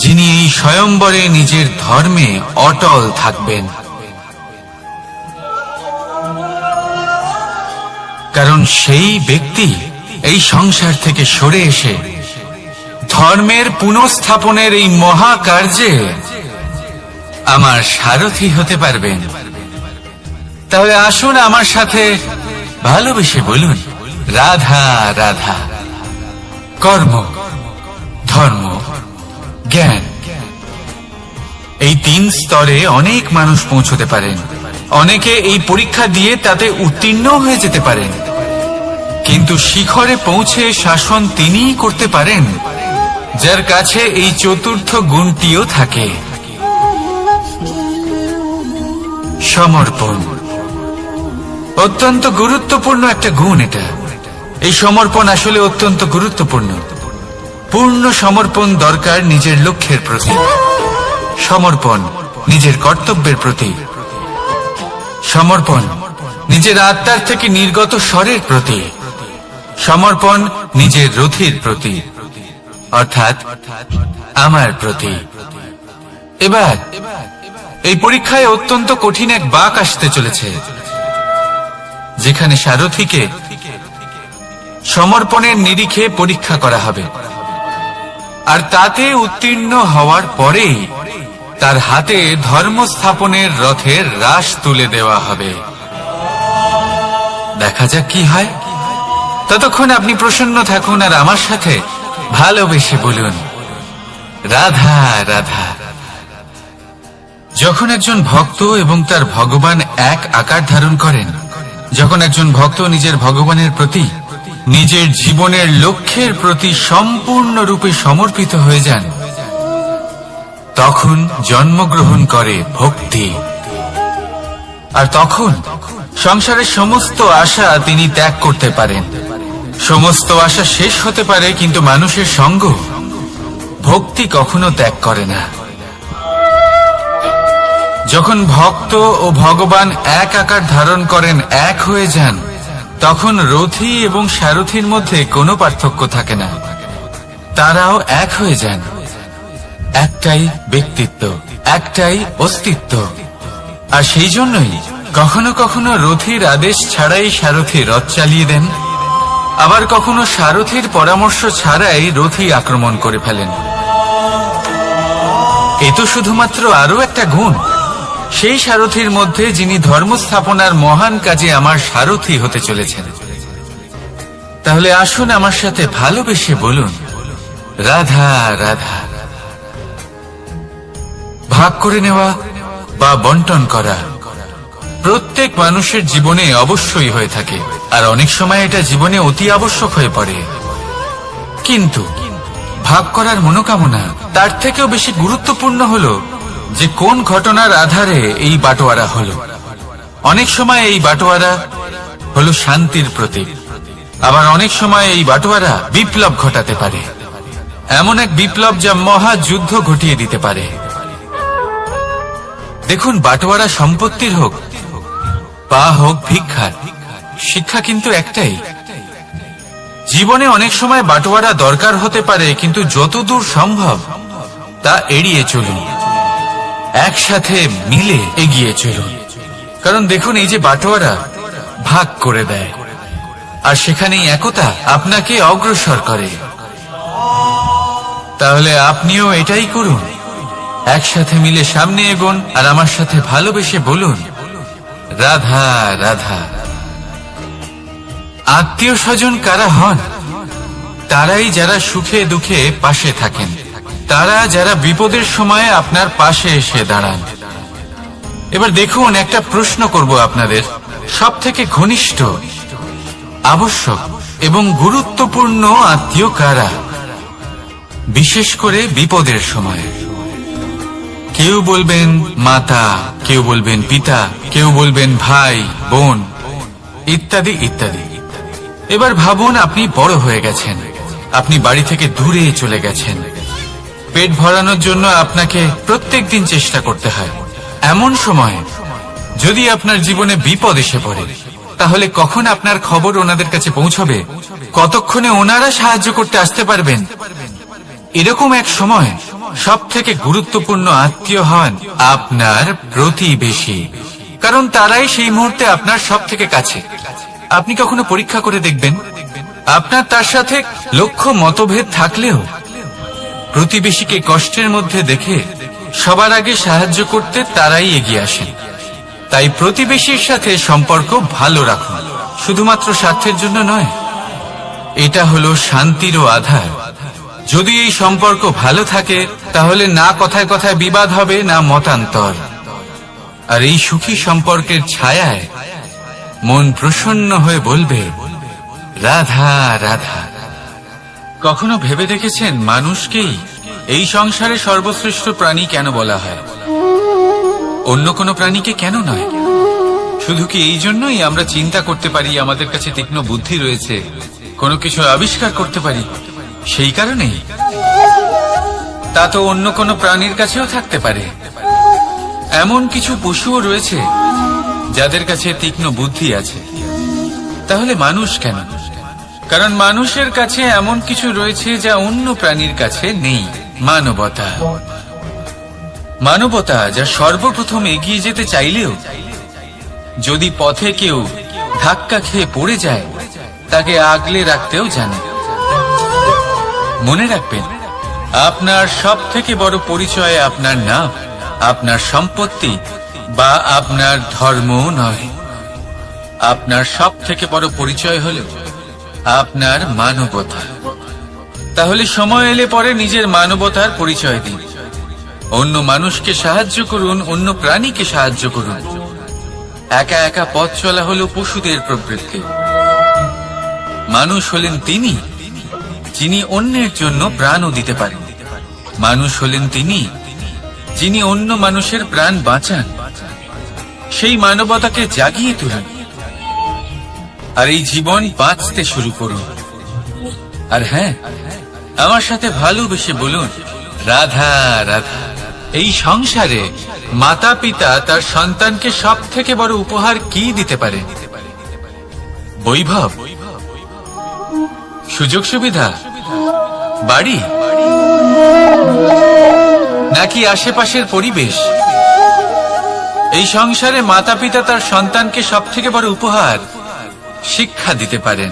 যিনি এই স্বয়ম্বরে নিজের ধর্মে অটল থাকবেন। কারণ সেই ব্যক্তি এই সংসার থেকে সরে এসে ধর্মের পুনঃস্থাপনের এই মহাকার্যে আমার সারথী হতে পারবেন। তাহলে আসুন আমার সাথে ভালোবেসে বলুন, রাধা রাধা। কর্ম, ধর্ম, জ্ঞান, এই 3 স্তরে অনেক মানুষ পৌঁছতে পারেন। অনেকে এই পরীক্ষা দিয়ে তাতে উত্তীর্ণ হয়ে যেতে পারেন, কিন্তু শিখরে পৌঁছে শাসন তিনিই করতে পারেন যার কাছে এই চতুর্থ গুণটিও থাকে, সমর্পণ। অত্যন্ত গুরুত্বপূর্ণ একটা গুণ এটা। এই সমর্পণ আসলে অত্যন্ত গুরুত্বপূর্ণ। পূর্ণ সমর্পণ দরকার নিজের লক্ষ্যের প্রতি, সমর্পণ নিজের কর্তব্যের প্রতি, সমর্পণ নিজের আত্মার থেকে নির্গত স্বরের প্রতি, সমর্পণ নিজের রথীর প্রতি, অর্থাৎ আমার প্রতি। এবার এই পরীক্ষায় অত্যন্ত কঠিন এক বাঁক আসতে চলেছে, যেখানে সারথীকে সমর্পণের নিরিখে পরীক্ষা করা হবে, আর তাতে উত্তীর্ণ হওয়ার পরেই তার হাতে ধর্ম স্থাপনের রথের রাশ তুলে দেওয়া হবে। দেখা যাক কি হয়। ততক্ষণ আপনি প্রসন্ন থাকুন আর আমার সাথে ভালোবেসে বলুন, রাধা রাধা। যখন একজন ভক্ত এবং তার ভগবান এক আকার ধারণ করেন, যখন একজন ভক্ত নিজের ভগবানের প্রতি, নিজের জীবনের লক্ষ্যের প্রতি সম্পূর্ণরূপে সমর্পিত হয়ে যান, তখন জন্মগ্রহণ করে ভক্তি। আর তখন সংসারের সমস্ত আশা তিনি ত্যাগ করতে পারেন। সমস্ত আশা শেষ হতে পারে, কিন্তু মানুষের সঙ্গ ভক্তি কখনো ত্যাগ করে না। যখন ভক্ত ও ভগবান এক আকার ধারণ করেন, এক হয়ে যান, তখন রথী এবং সারথীর মধ্যে কোনো পার্থক্য থাকে না। তারাও এক হয়ে যান। একটাই ব্যক্তিত্ব, একটাই অস্তিত্ব। আর সেই জন্যই কখনো কখনো রথীর আদেশ ছাড়াই সারথী রথ চালিয়ে দেন, আবার কখনো সারথীর পরামর্শ ছাড়াই রথী আক্রমণ করে ফেলেন। এ তো শুধুমাত্র আরো একটা গুণ সেই সারথীর মধ্যে, যিনি ধর্ম স্থাপনার মহান কাজে আমার সারথী হতে চলেছেন। তাহলে আসুন আমার সাথে ভালোবেসে বলুন, রাধা রাধা। ভাগ করে নেওয়া বা বন্টন করা প্রত্যেক মানুষের জীবনে অবশ্যই হয়ে থাকে, আর অনেক সময় এটা জীবনে অতি আবশ্যক হয়ে পড়ে। কিন্তু ভাগ করার মনোকামনা তার থেকেও বেশি গুরুত্বপূর্ণ হলো যে কোন ঘটনার আধারে এই বাটোয়ারা হলো। অনেক সময় এই বাটোয়ারা হলো শান্তির প্রতীক, আবার অনেক সময় এই বাটোয়ারা বিপ্লব ঘটাতে পারে, এমন এক বিপ্লব যা মহাযুদ্ধ ঘটিয়ে দিতে পারে। দেখুন, বাটোয়ারা সম্পত্তির হোক বা হোক ভিক্ষার, শিক্ষা কিন্তু একটাই। জীবনে অনেক সময় বাটোয়ারা দরকার হতে পারে, কিন্তু যতদূর সম্ভব তা এড়িয়ে চলুন, একসাথে মিলে এগিয়ে চলুন। কারণ দেখুন, এই যে বাটোয়ারা ভাগ করে দেয়, আর সেখানেই একতা আপনাকে অগ্রসর করে। তাহলে আপনিও এটাই করুন, একসাথে মিলে সামনে এগোন, আর আমার সাথে ভালোবেসে বলুন, রাধা রাধা। আত্মীয় স্বজন কারা হন? তারাই যারা সুখে দুঃখে পাশে থাকেন, তারা যারা বিপদের সময় আপনার পাশে এসে দাঁড়ান। এবার দেখুন, একটা প্রশ্ন করব আপনাদের, সব থেকে ঘনিষ্ঠ, আবশ্যক এবং গুরুত্বপূর্ণ আত্মীয় কারা, বিশেষ করে বিপদের সময়? কেউ বলবেন মাতা, কেউ বলবেন পিতা, কেউ বলবেন ভাই বোন, ইত্যাদি ইত্যাদি। এবার ভাবুন, আপনি বড় হয়ে গেছেন, আপনি বাড়ি থেকে দূরে চলে গেছেন, পেট ভরানোর জন্য আপনাকে প্রত্যেকদিন চেষ্টা করতে হয়। এমন সময় যদি আপনার জীবনে বিপদ এসে পড়ে, তাহলে কখন আপনার খবর ওনাদের কাছে পৌঁছবে, কতক্ষণে ওনারা সাহায্য করতে আসতে পারবেন? এরকম এক সময় সব থেকে গুরুত্বপূর্ণ আত্মীয় হন আপনার প্রতিবেশী, কারণ তারাই সেই মুহূর্তে আপনার সব থেকে কাছে। আপনি কখনো পরীক্ষা করে দেখবেন, আপনার তার সাথে লক্ষ্য মতভেদ থাকলেও প্রতিবেশীকে কষ্টের মধ্যে দেখে সবার আগে সাহায্য করতে তারাই এগিয়ে আসেন। তাই প্রতিবেশীর সাথে সম্পর্ক ভালো রাখুন, শুধুমাত্র স্বার্থের জন্য নয়। এটা হলো শান্তিরও আধার। যদি এই সম্পর্ক ভালো থাকে, তাহলে না কথায় কথায় বিবাদ হবে, না মতান্তর। আর এই সুখী সম্পর্কের ছায়ায় মন প্রসন্ন হয়ে বলবে, রাধা রাধা। কখনো ভেবে দেখেছেন মানুষকেই এই সংসারে সর্বশ্রেষ্ঠ প্রাণী কেন বলা হয়? অন্য কোনো প্রাণীকে কেন নয়? শুধু কি এই জন্যই আমরা চিন্তা করতে পারি, আমাদের কাছে তীক্ষ্ণ বুদ্ধি রয়েছে, কোনো কিছু আবিষ্কার করতে পারি, সেই কারণেই? তা তো অন্য কোনো প্রাণীর কাছেও থাকতে পারে। এমন কিছু পশুও রয়েছে যাদের কাছে তীক্ষ্ণ বুদ্ধি আছে। তাহলে মানুষ কেন? কারণ মানুষের কাছে এমন কিছু রয়েছে যা অন্য প্রাণীর কাছে নেই। মানবতা। মানবতা যা সর্বপ্রথম এগিয়ে যেতে চাইলেও যদি পথে কেউ ধাক্কা খেয়ে পড়ে যায়, তাকে আগলে রাখতেও জানে। মনে রাখবেন, আপনার সব থেকে বড় পরিচয় আপনার নাম, আপনার সম্পত্তি বা আপনার ধর্ম নয়। আপনার সব থেকে বড় পরিচয় হল আপনার মানবতা। তাহলে সময় এলে পরে নিজের মানবতার পরিচয় দিন। অন্য মানুষকে সাহায্য করুন, অন্য প্রাণীকে সাহায্য করুন। একা একা পথ চলা হলো পশুদের প্রবৃত্তি। মানুষ হলেন তিনি যিনি অন্যের জন্য প্রাণও দিতে পারেন। মানুষ হলেন তিনি যিনি অন্য মানুষের প্রাণ বাঁচান। সেই মানবতাকে জাগিয়ে তুলুন আর এই জীবন বাঁচতে শুরু করুন। আর হ্যাঁ, আমার সাথে ভালোবেসে বলুন, রাধা রাধা। এই সংসারে মাতা পিতা তার সন্তানকে সব থেকে বড় উপহার কি দিতে পারে? বৈভব, সুযোগ সুবিধা, বাড়ি, নাকি আশেপাশের পরিবেশ? এই সংসারে মাতা পিতা তার সন্তানকে সব থেকে বড় উপহার শিক্ষা দিতে পারেন,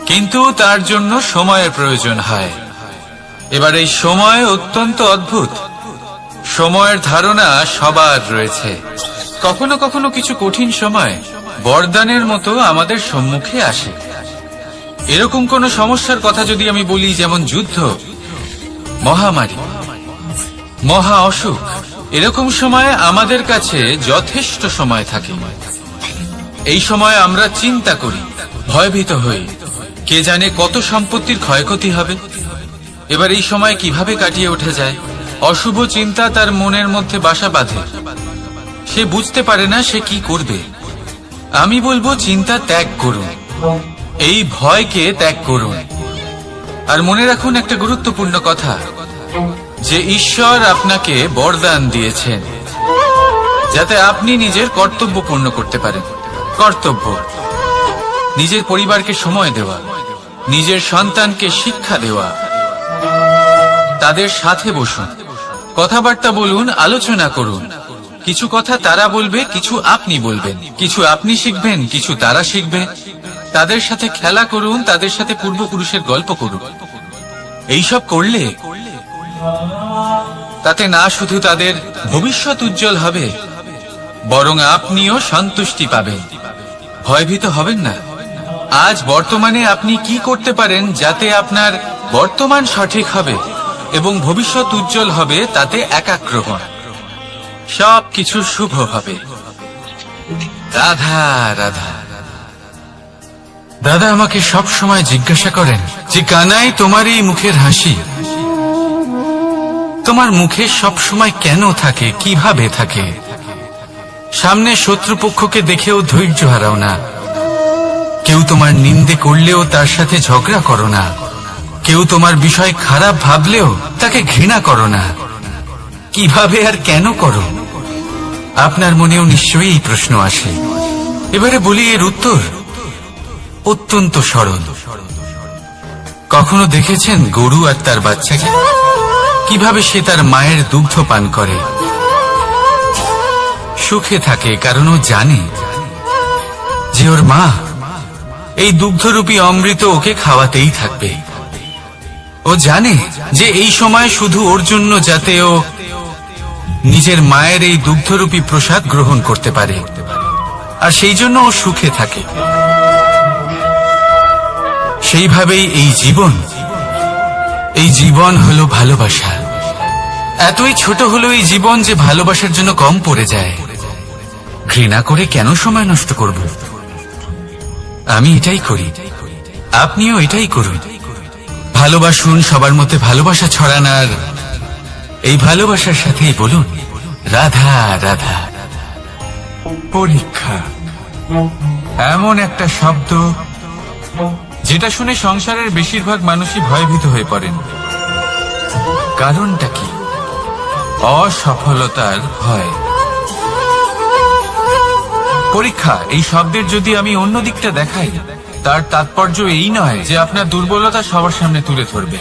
কিন্তু তার জন্য সময়ের প্রয়োজন হয়। এবার এই সময় অত্যন্ত অদ্ভুত। সময়ের ধারণা সবার রয়েছে। কখনো কখনো কিছু কঠিন সময় বরদানের মতো আমাদের সম্মুখে আসে। এরকম কোন সমস্যার কথা যদি আমি বলি, যেমন যুদ্ধ, মহামারী, মহা অসুখ, এরকম সময় আমাদের কাছে যথেষ্ট সময় থাকে। এই সময় আমরা চিন্তা করি, ভয়ভীত হই, কে জানে কত সম্পত্তির ক্ষয়ক্ষতি হবে। এবার এই সময় কিভাবে কাটিয়ে ওঠা যায়? অশুভ চিন্তা তার মনের মধ্যে বাসা বাঁধে। সে বুঝতে পারে না সে কি করবে। আমি বলবো, চিন্তা ত্যাগ করুন, এই ভয়কে ত্যাগ করুন। আর মনে রাখুন একটা গুরুত্বপূর্ণ কথা, যে ঈশ্বর আপনাকে বরদান দিয়েছেন যাতে আপনি নিজের কর্তব্য পূর্ণ করতে পারেন। কর্তব্য, নিজের পরিবারকে সময় দেওয়া, নিজের সন্তানকে শিক্ষা দেওয়া। তাদের সাথে বসুন, কথাবার্তা বলুন, আলোচনা করুন। কিছু কথা তারা বলবে, কিছু আপনি বলবেন, কিছু আপনি শিখবেন, কিছু তারা শিখবে। তাদের সাথে খেলা করুন, তাদের সাথে পূর্বপুরুষের গল্প করুন। এইসব করলে তাতে না শুধু তাদের ভবিষ্যৎ উজ্জ্বল হবে, বরং আপনিও সন্তুষ্টি পাবেন। ভয়ভীত হবেন না। আজ বর্তমানে আপনি কি করতে পারেন যাতে আপনার বর্তমান সঠিক হবে এবং ভবিষ্যৎ উজ্জ্বল হবে, তাতে একাগ্র হন। সবকিছু শুভ হবে। রাধা রাধা। দাদা আমাকে সব সময় জিজ্ঞাসা করেন যে, কানাই, তোমার এই মুখের হাসি, তোমার মুখে সব সময় কেন থাকে, কিভাবে থাকে? সামনে শত্রুপক্ষকে দেখেও ধৈর্য হারাও না, কেউ তোমার নিন্দে করলেও তার সাথে ঝগড়া করো না, কেউ তোমার বিষয় খারাপ ভাবলেও তাকে ঘৃণা করো না। কিভাবে আর কেন করো? আপনার মনেও নিশ্চয়ই এই প্রশ্ন আসে। এবারে বলি, এর উত্তর অত্যন্ত সরল। কখনো দেখেছেন গরু আর তার বাচ্চাকে কিভাবে সে তার মায়ের দুগ্ধ পান করে? সুখে থাকে, কারণ ও জানে যে ওর মা এই দুগ্ধরূপী অমৃত ওকে খাওয়াতেই থাকবে। ও জানে যে এই সময় শুধু ওর জন্য, যাতে ও নিজের মায়ের এই দুগ্ধরূপী প্রসাদ গ্রহণ করতে পারে, আর সেই জন্য ও সুখে থাকে। সেইভাবেই এই জীবন হলো ভালোবাসা। এতই ছোট হলো এই জীবন যে ভালোবাসার জন্য কম পড়ে যায়। ঘৃণা করে কেন সময় নষ্ট করব? আমি এটাই করি, আপনিও এটাই করুন। ভালোবাসুন, সবার মধ্যে ভালোবাসা ছড়ান, আর এই ভালোবাসার সাথেই বলুন রাধা রাধা। পরীক্ষা এমন একটা শব্দ যেটা শুনে সংসারের বেশিরভাগ মানুষই ভয়ভীত হয়ে পড়েন। কারণটা কি? অসফলতার ভয়। পরীক্ষা এই শব্দের যদি আমি অন্য দিকটা দেখাই, তার তাৎপর্য এই নয় যে আপনার দুর্বলতা সবার সামনে তুলে ধরবে।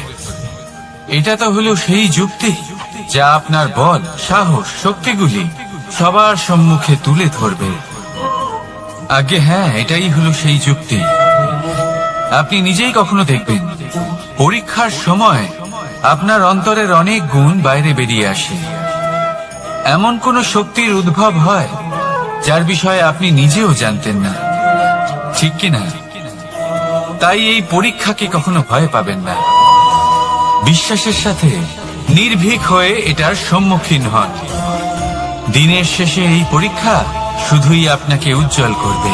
এটা তো হলো সেই যুক্তি যা আপনার বল, সাহস, শক্তিগুলি সবার সম্মুখে তুলে ধরবে। আগে হ্যাঁ, এটাই হলো সেই যুক্তি। আপনি নিজেই কখনো দেখবেন পরীক্ষার সময় আপনার অন্তরের অনেক গুণ বাইরে বেরিয়ে আসে। এমন কোন শক্তির উদ্ভব হয় যার বিষয়ে আপনি নিজেও জানতেন না, ঠিক কিনা? তাই এই পরীক্ষাকে কখনো ভয় পাবেন না। বিশ্বাসের সাথে নির্ভীক হয়ে এটার সম্মুখীন হন। দিনের শেষে এই পরীক্ষা শুধুই আপনাকে উজ্জ্বল করবে,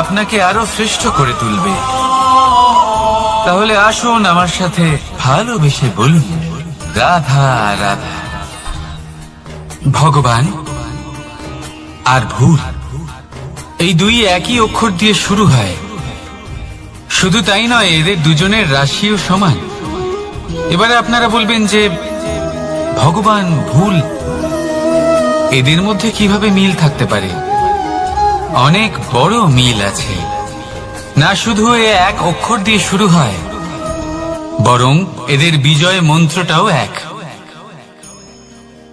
আপনাকে আরো শ্রেষ্ঠ করে তুলবে। তাহলে আসুন আমার সাথে ভালোবেসে বলুন রাধা রাধা। ভগবান আর ভুল, এই দুই একই অক্ষর দিয়ে শুরু হয়। শুধু তাই নয়, এদের দুজনের রাশিও সমান। এবারে আপনারা বলবেন যে ভগবান, ভুল, এদের মধ্যে কিভাবে মিল থাকতে পারে? অনেক বড় মিল আছে। না শুধু এ এক অক্ষর দিয়ে শুরু হয়, বরং এদের বিজয় মন্ত্রটাও এক।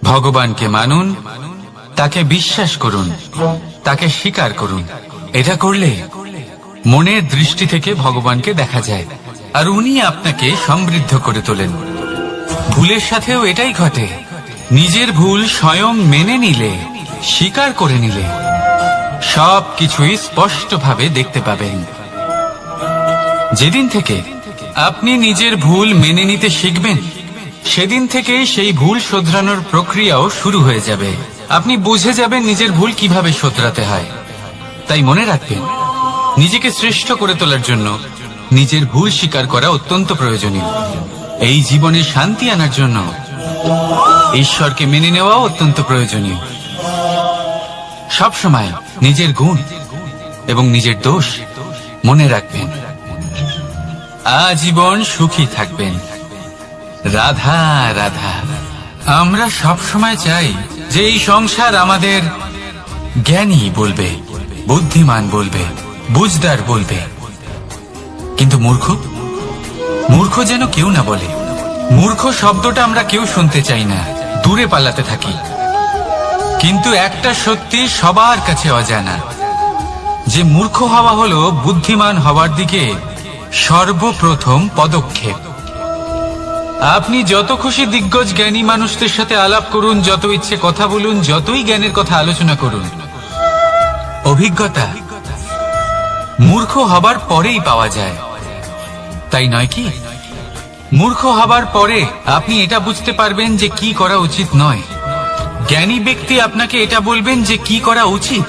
ভগবানকে মানুন, তাকে বিশ্বাস করুন, তাকে স্বীকার করুন। এটা করলে মনের দৃষ্টি থেকে ভগবানকে দেখা যায়, আর উনি আপনাকে সমৃদ্ধ করে তোলেন। ভুলের সাথেও এটাই ঘটে। নিজের ভুল স্বয়ং মেনে নিলে, স্বীকার করে নিলে সব কিছুই স্পষ্টভাবে দেখতে পাবেন। যেদিন থেকে আপনি নিজের ভুল মেনে নিতে শিখবেন, সেদিন থেকে সেই ভুল শোধরানোর প্রক্রিয়াও শুরু হয়ে যাবে। আপনি বুঝে যাবেন নিজের ভুল কিভাবে শোধরাতে হয়। তাই মনে রাখবেন, নিজেকে শ্রেষ্ঠ করে তোলার জন্য নিজের ভুল স্বীকার করা অত্যন্ত প্রয়োজনীয়। এই জীবনে শান্তি আনার জন্য ঈশ্বরকে মেনে নেওয়াও অত্যন্ত প্রয়োজনীয়। সবসময় নিজের গুণ এবং নিজের দোষ মনে রাখবেন। আজীবন সুখী থাকবেন। রাধা রাধা। আমরা সবসময় চাই যে এই সংসার আমাদের জ্ঞানী বলবে, বুদ্ধিমান বলবে, বুঝদার বলবে, কিন্তু মূর্খ যেন কেউ না বলে। মূর্খ শব্দটা আমরা কেউ শুনতে চাই না, দূরে পালাতে থাকি। কিন্তু একটা সত্যি সবার কাছে অজানা, যে মূর্খ হওয়া হলো বুদ্ধিমান হওয়ার দিকে সর্বপ্রথম পদক্ষেপ। আপনি যত খুশি দিগ্গজ জ্ঞানী মানুষদের সাথে আলাপ করুন, যত ইচ্ছে কথা বলুন, যতই জ্ঞানের কথা আলোচনা করুন, অভিজ্ঞতা মূর্খ হবার পরেই পাওয়া যায়, তাই নয় কি? মূর্খ হবার পরে আপনি এটা বুঝতে পারবেন যে কি করা উচিত নয়। জ্ঞানী ব্যক্তি আপনাকে এটা বলবেন যে কি করা উচিত।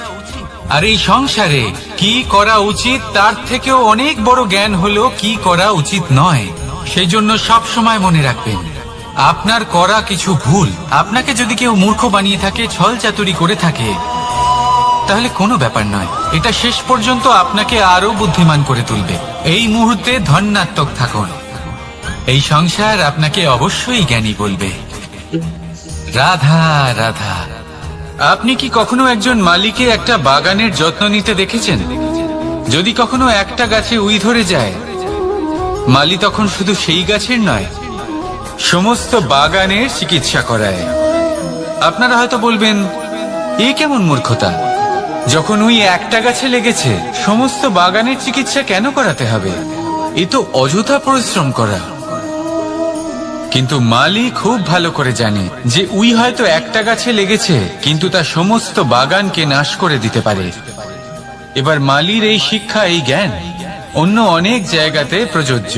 আর এই সংসারে কি করা উচিত তার থেকেও অনেক বড় জ্ঞান হলো কি করা উচিত নয়। সেই জন্য সব সময় মনে রাখবেন, আপনার করা কিছু ভুল আপনাকে যদি কেউ মূর্খ বানিয়ে থাকে, ছল চাতুরি করে থাকে, তাহলে কোনো ব্যাপার নয়। এটা শেষ পর্যন্ত আপনাকে আরো বুদ্ধিমান করে তুলবে। এই মুহূর্তে ধন্যাত্মক থাকুন, এই সংসার আপনাকে অবশ্যই জ্ঞানী বলবে। রাধা রাধা। আপনি কি কখনো একজন মালিকে একটা বাগানের যত্ন নিতে দেখেছেন? যদি কখনো একটা গাছে উই ধরে যায়, মালি তখন শুধু সেই গাছের নয়, সমস্ত বাগানের চিকিৎসা করায়। আপনারা হয়তো বলবেন, এ কেমন মূর্খতা, যখন উই একটা গাছে লেগেছে সমস্ত বাগানের চিকিৎসা কেন করাতে হবে? এ তো অযথা পরিশ্রম করা। কিন্তু মালি খুব ভালো করে জানে যে উই হয়তো একটা গাছে লেগেছে, কিন্তু তা সমস্ত বাগানকে নাশ করে দিতে পারে। এবার মালির এই শিক্ষা, এই জ্ঞান অন্য অনেক জায়গাতে প্রযোজ্য।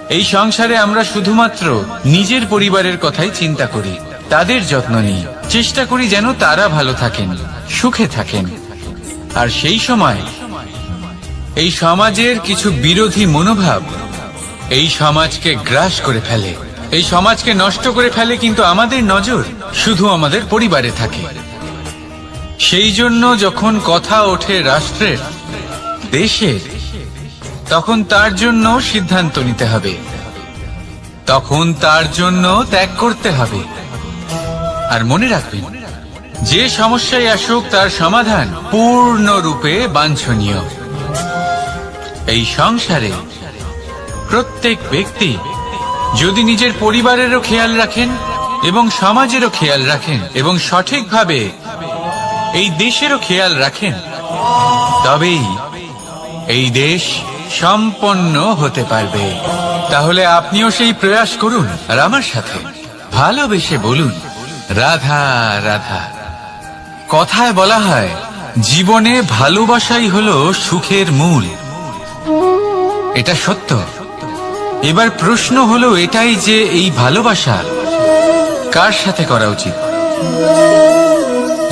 এই সংসারে আমরা শুধুমাত্র নিজের পরিবারের কথাই চিন্তা করি, তাদের যত্ন নিই, চেষ্টা করি যেন তারা ভালো থাকেন, সুখে থাকেন। আর সেই সময় এই সমাজের কিছু বিরোধী মনোভাব এই সমাজকে গ্রাস করে ফেলে, এই সমাজকে নষ্ট করে ফেলে, কিন্তু আমাদের নজর শুধু আমাদের পরিবারে থাকে। সেই জন্য যখন কথা ওঠে রাষ্ট্রের, দেশের, তখন তার জন্য সিদ্ধান্ত নিতে হবে, তখন তার জন্য ত্যাগ করতে হবে। আর মনে রাখবেন, যে সমস্যায় আসুক তার সমাধান পূর্ণরূপে বাঞ্ছনীয়। এই সংসারে প্রত্যেক ব্যক্তি যদি নিজের পরিবারেরও খেয়াল রাখেন এবং সমাজেরও খেয়াল রাখেন এবং সঠিকভাবে এই দেশেরও খেয়াল রাখেন, তবেই এই দেশ সম্পন্ন হতে পারবে। তাহলে আপনিও সেই প্রয়াস করুন আর আমার সাথে ভালোবেসে বলুন, রাধা রাধা। কথায় বলা হয়, জীবনে ভালোবাসাই হলো সুখের মূল। এটা সত্য। এবার প্রশ্ন হলো এটাই যে এই ভালোবাসা কার সাথে করা উচিত?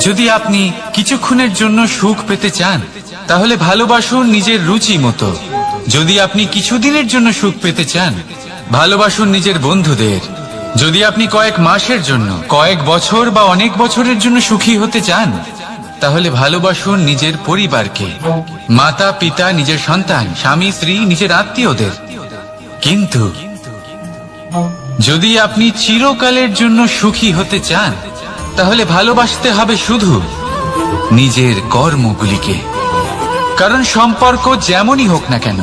যদি আপনি কিছুক্ষণের জন্য সুখ পেতে চান, তাহলে ভালোবাসুন নিজের রুচি মতো। যদি আপনি কিছুদিনের জন্য সুখ পেতে চান, ভালোবাসুন নিজের বন্ধুদের। যদি আপনি কয়েক মাসের জন্য, কয়েক বছর বা অনেক বছরের জন্য সুখী হতে চান, তাহলে ভালোবাসুন নিজের পরিবারকে, মাতা পিতা, নিজের সন্তান, স্বামী স্ত্রী, নিজের আত্মীয়দের। কিন্তু যদি আপনি চিরকালের জন্য সুখী হতে চান, তাহলে ভালোবাসতে হবে শুধু নিজের কর্মগুলিকে। কারণ সম্পর্ক যেমনই হোক না কেন,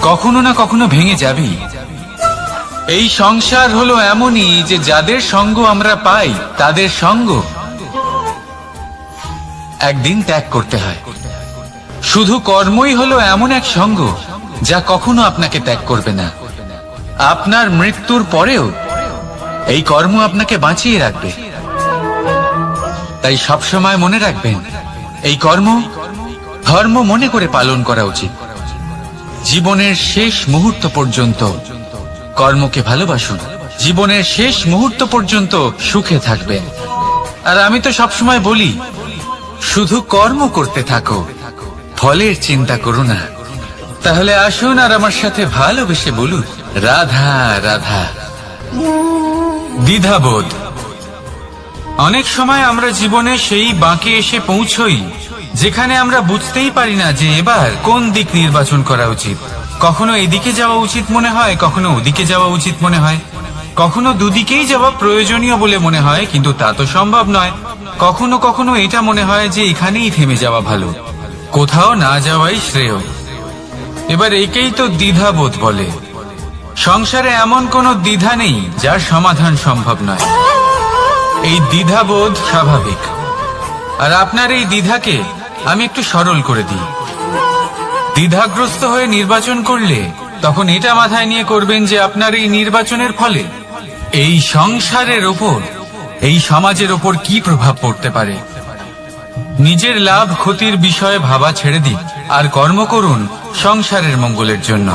কখনো না কখনো ভেঙে যাবেই। এই সংসার হলো এমনই যে যাদের সঙ্গ আমরা পাই, তাদের সঙ্গ একদিন ত্যাগ করতে হয়। শুধু কর্মই হলো এমন এক সঙ্গ যা কখনো আপনাকে ত্যাগ করবে না। আপনার মৃত্যুর পরেও এই কর্ম আপনাকে বাঁচিয়ে রাখবে। তাই সবসময় মনে রাখবেন, এই কর্ম ধর্ম মনে করে পালন করা উচিত। জীবনের শেষ মুহূর্ত পর্যন্ত কর্মকে ভালোবাসুন, জীবনের শেষ মুহূর্ত পর্যন্ত সুখে থাকবেন। আর আমি তো সবসময় বলি, শুধু কর্ম করতে থাকো, ফলের চিন্তা করো না। তাহলে আসুন আর আমার সাথে ভালোবেসে বলুন, রাধা রাধা। দ্বিধাবোধ। অনেক সময় আমরা জীবনে সেই বাঁকে এসে পৌঁছই যেখানে আমরা বুঝতেই পারি না যে এবার কোন দিক নির্বাচন করা উচিত। কখনো এদিকে যাওয়া উচিত মনে হয়, কখনো ওদিকে যাওয়া উচিত মনে হয়, কখনো দুদিকেই যাওয়া প্রয়োজনীয় বলে মনে হয়, কিন্তু তা তো সম্ভব নয়। কখনো কখনো এটা মনে হয় যে এখানেই থেমে যাওয়া ভালো, কোথাও না যাওয়াই শ্রেয়। এবার একেই তো দ্বিধাবোধ বলে। সংসারে এমন কোনো দ্বিধা নেই যার সমাধান সম্ভব নয়। এই দ্বিধাবোধ স্বাভাবিক। আর আপনার এই দ্বিধাকে আমি একটু সরল করে দিই। দ্বিধাগ্রস্ত হয়ে নির্বাচন করলে তখন এটা মাথায় নিয়ে করবেন যে আপনার এই নির্বাচনের ফলে এই সংসারের ওপর, এই সমাজের ওপর কি প্রভাব পড়তে পারে। নিজের লাভ ক্ষতির বিষয়ে ভাবা ছেড়ে দিন আর কর্ম করুন সংসারের মঙ্গলের জন্য,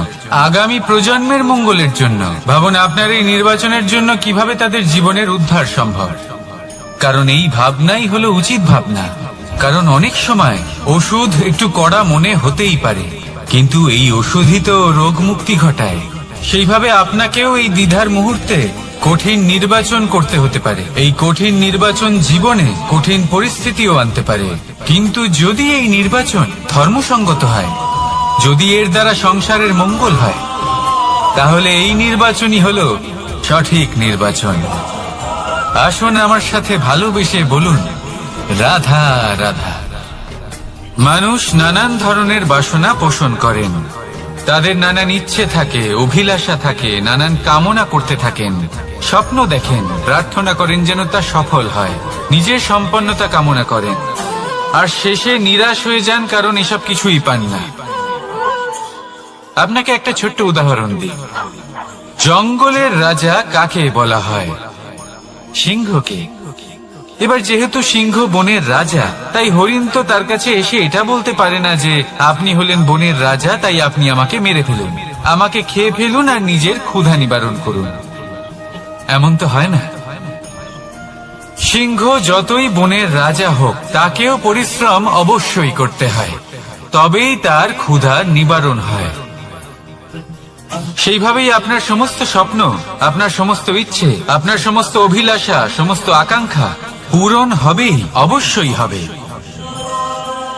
আগামী প্রজন্মের মঙ্গলের জন্য। ভাবুন আপনার এই নির্বাচনের জন্য কিভাবে তাদের জীবনের উদ্ধার সম্ভব। কারণ এই ভাবনাই হলো উচিত ভাবনা। কারণ অনেক সময় ওষুধ একটু কড়া মনে হতেই পারে, কিন্তু এই ওষুধই তো রোগ মুক্তি ঘটায়। সেইভাবে আপনাকেও এই দ্বিধার মুহূর্তে কঠিন নির্বাচন করতে হতে পারে। এই কঠিন নির্বাচন জীবনে কঠিন পরিস্থিতিও আনতে পারে, কিন্তু যদি এই নির্বাচন ধর্মসঙ্গত হয়, যদি এর দ্বারা সংসারের মঙ্গল হয়, তাহলে এই নির্বাচনই হলো সঠিক নির্বাচন। আসুন আমার সাথে ভালোবেসে বলুন, রাধা রাধা। মানুষ নানান ধরনের বাসনা পোষণ করেন, তাদের নানান ইচ্ছে থাকে, অভিলাষা থাকে, নানান কামনা করতে থাকেন, স্বপ্ন দেখেন, প্রার্থনা করেন যেন তা সফল হয়, নিজের সম্পন্নতা কামনা করেন, আর শেষে নিরাশ হয়ে যান কারণ এসব কিছুই পান না। আপনাকে একটা ছোট্ট উদাহরণ দিই। জঙ্গলের রাজা কাকে বলা হয়? সিংহকে। এবার যেহেতু সিংহ বনের রাজা, তাই হরিণ তো তার কাছে এসে এটা বলতে পারে না যে আপনি হলেন বনের রাজা, তাই আপনি আমাকে মেরে ফেলুন, আমাকে খেয়ে ফেলুন আর নিজের ক্ষুধা নিবারণ করুন। এমন তো হয় না। সিংহ যতই বনের রাজা হোক, তাকেও পরিশ্রম অবশ্যই করতে হয়, তবেই তার ক্ষুধা নিবারণ হয়। সেইভাবেই আপনার সমস্ত স্বপ্ন, আপনার সমস্ত ইচ্ছে, আপনার সমস্ত অভিলাষা, সমস্ত আকাঙ্ক্ষা পূরণ হবেই, অবশ্যই হবে,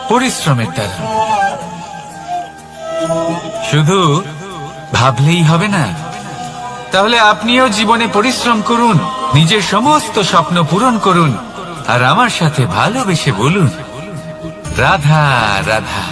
পরিশ্রমের দ্বারা। শুধু ভাবলেই হবে না। তাহলে আপনিও জীবনে পরিশ্রম করুন, নিজের সমস্ত স্বপ্ন পূরণ করুন, আর আমার সাথে ভালোবেসে বলুন, রাধা রাধা।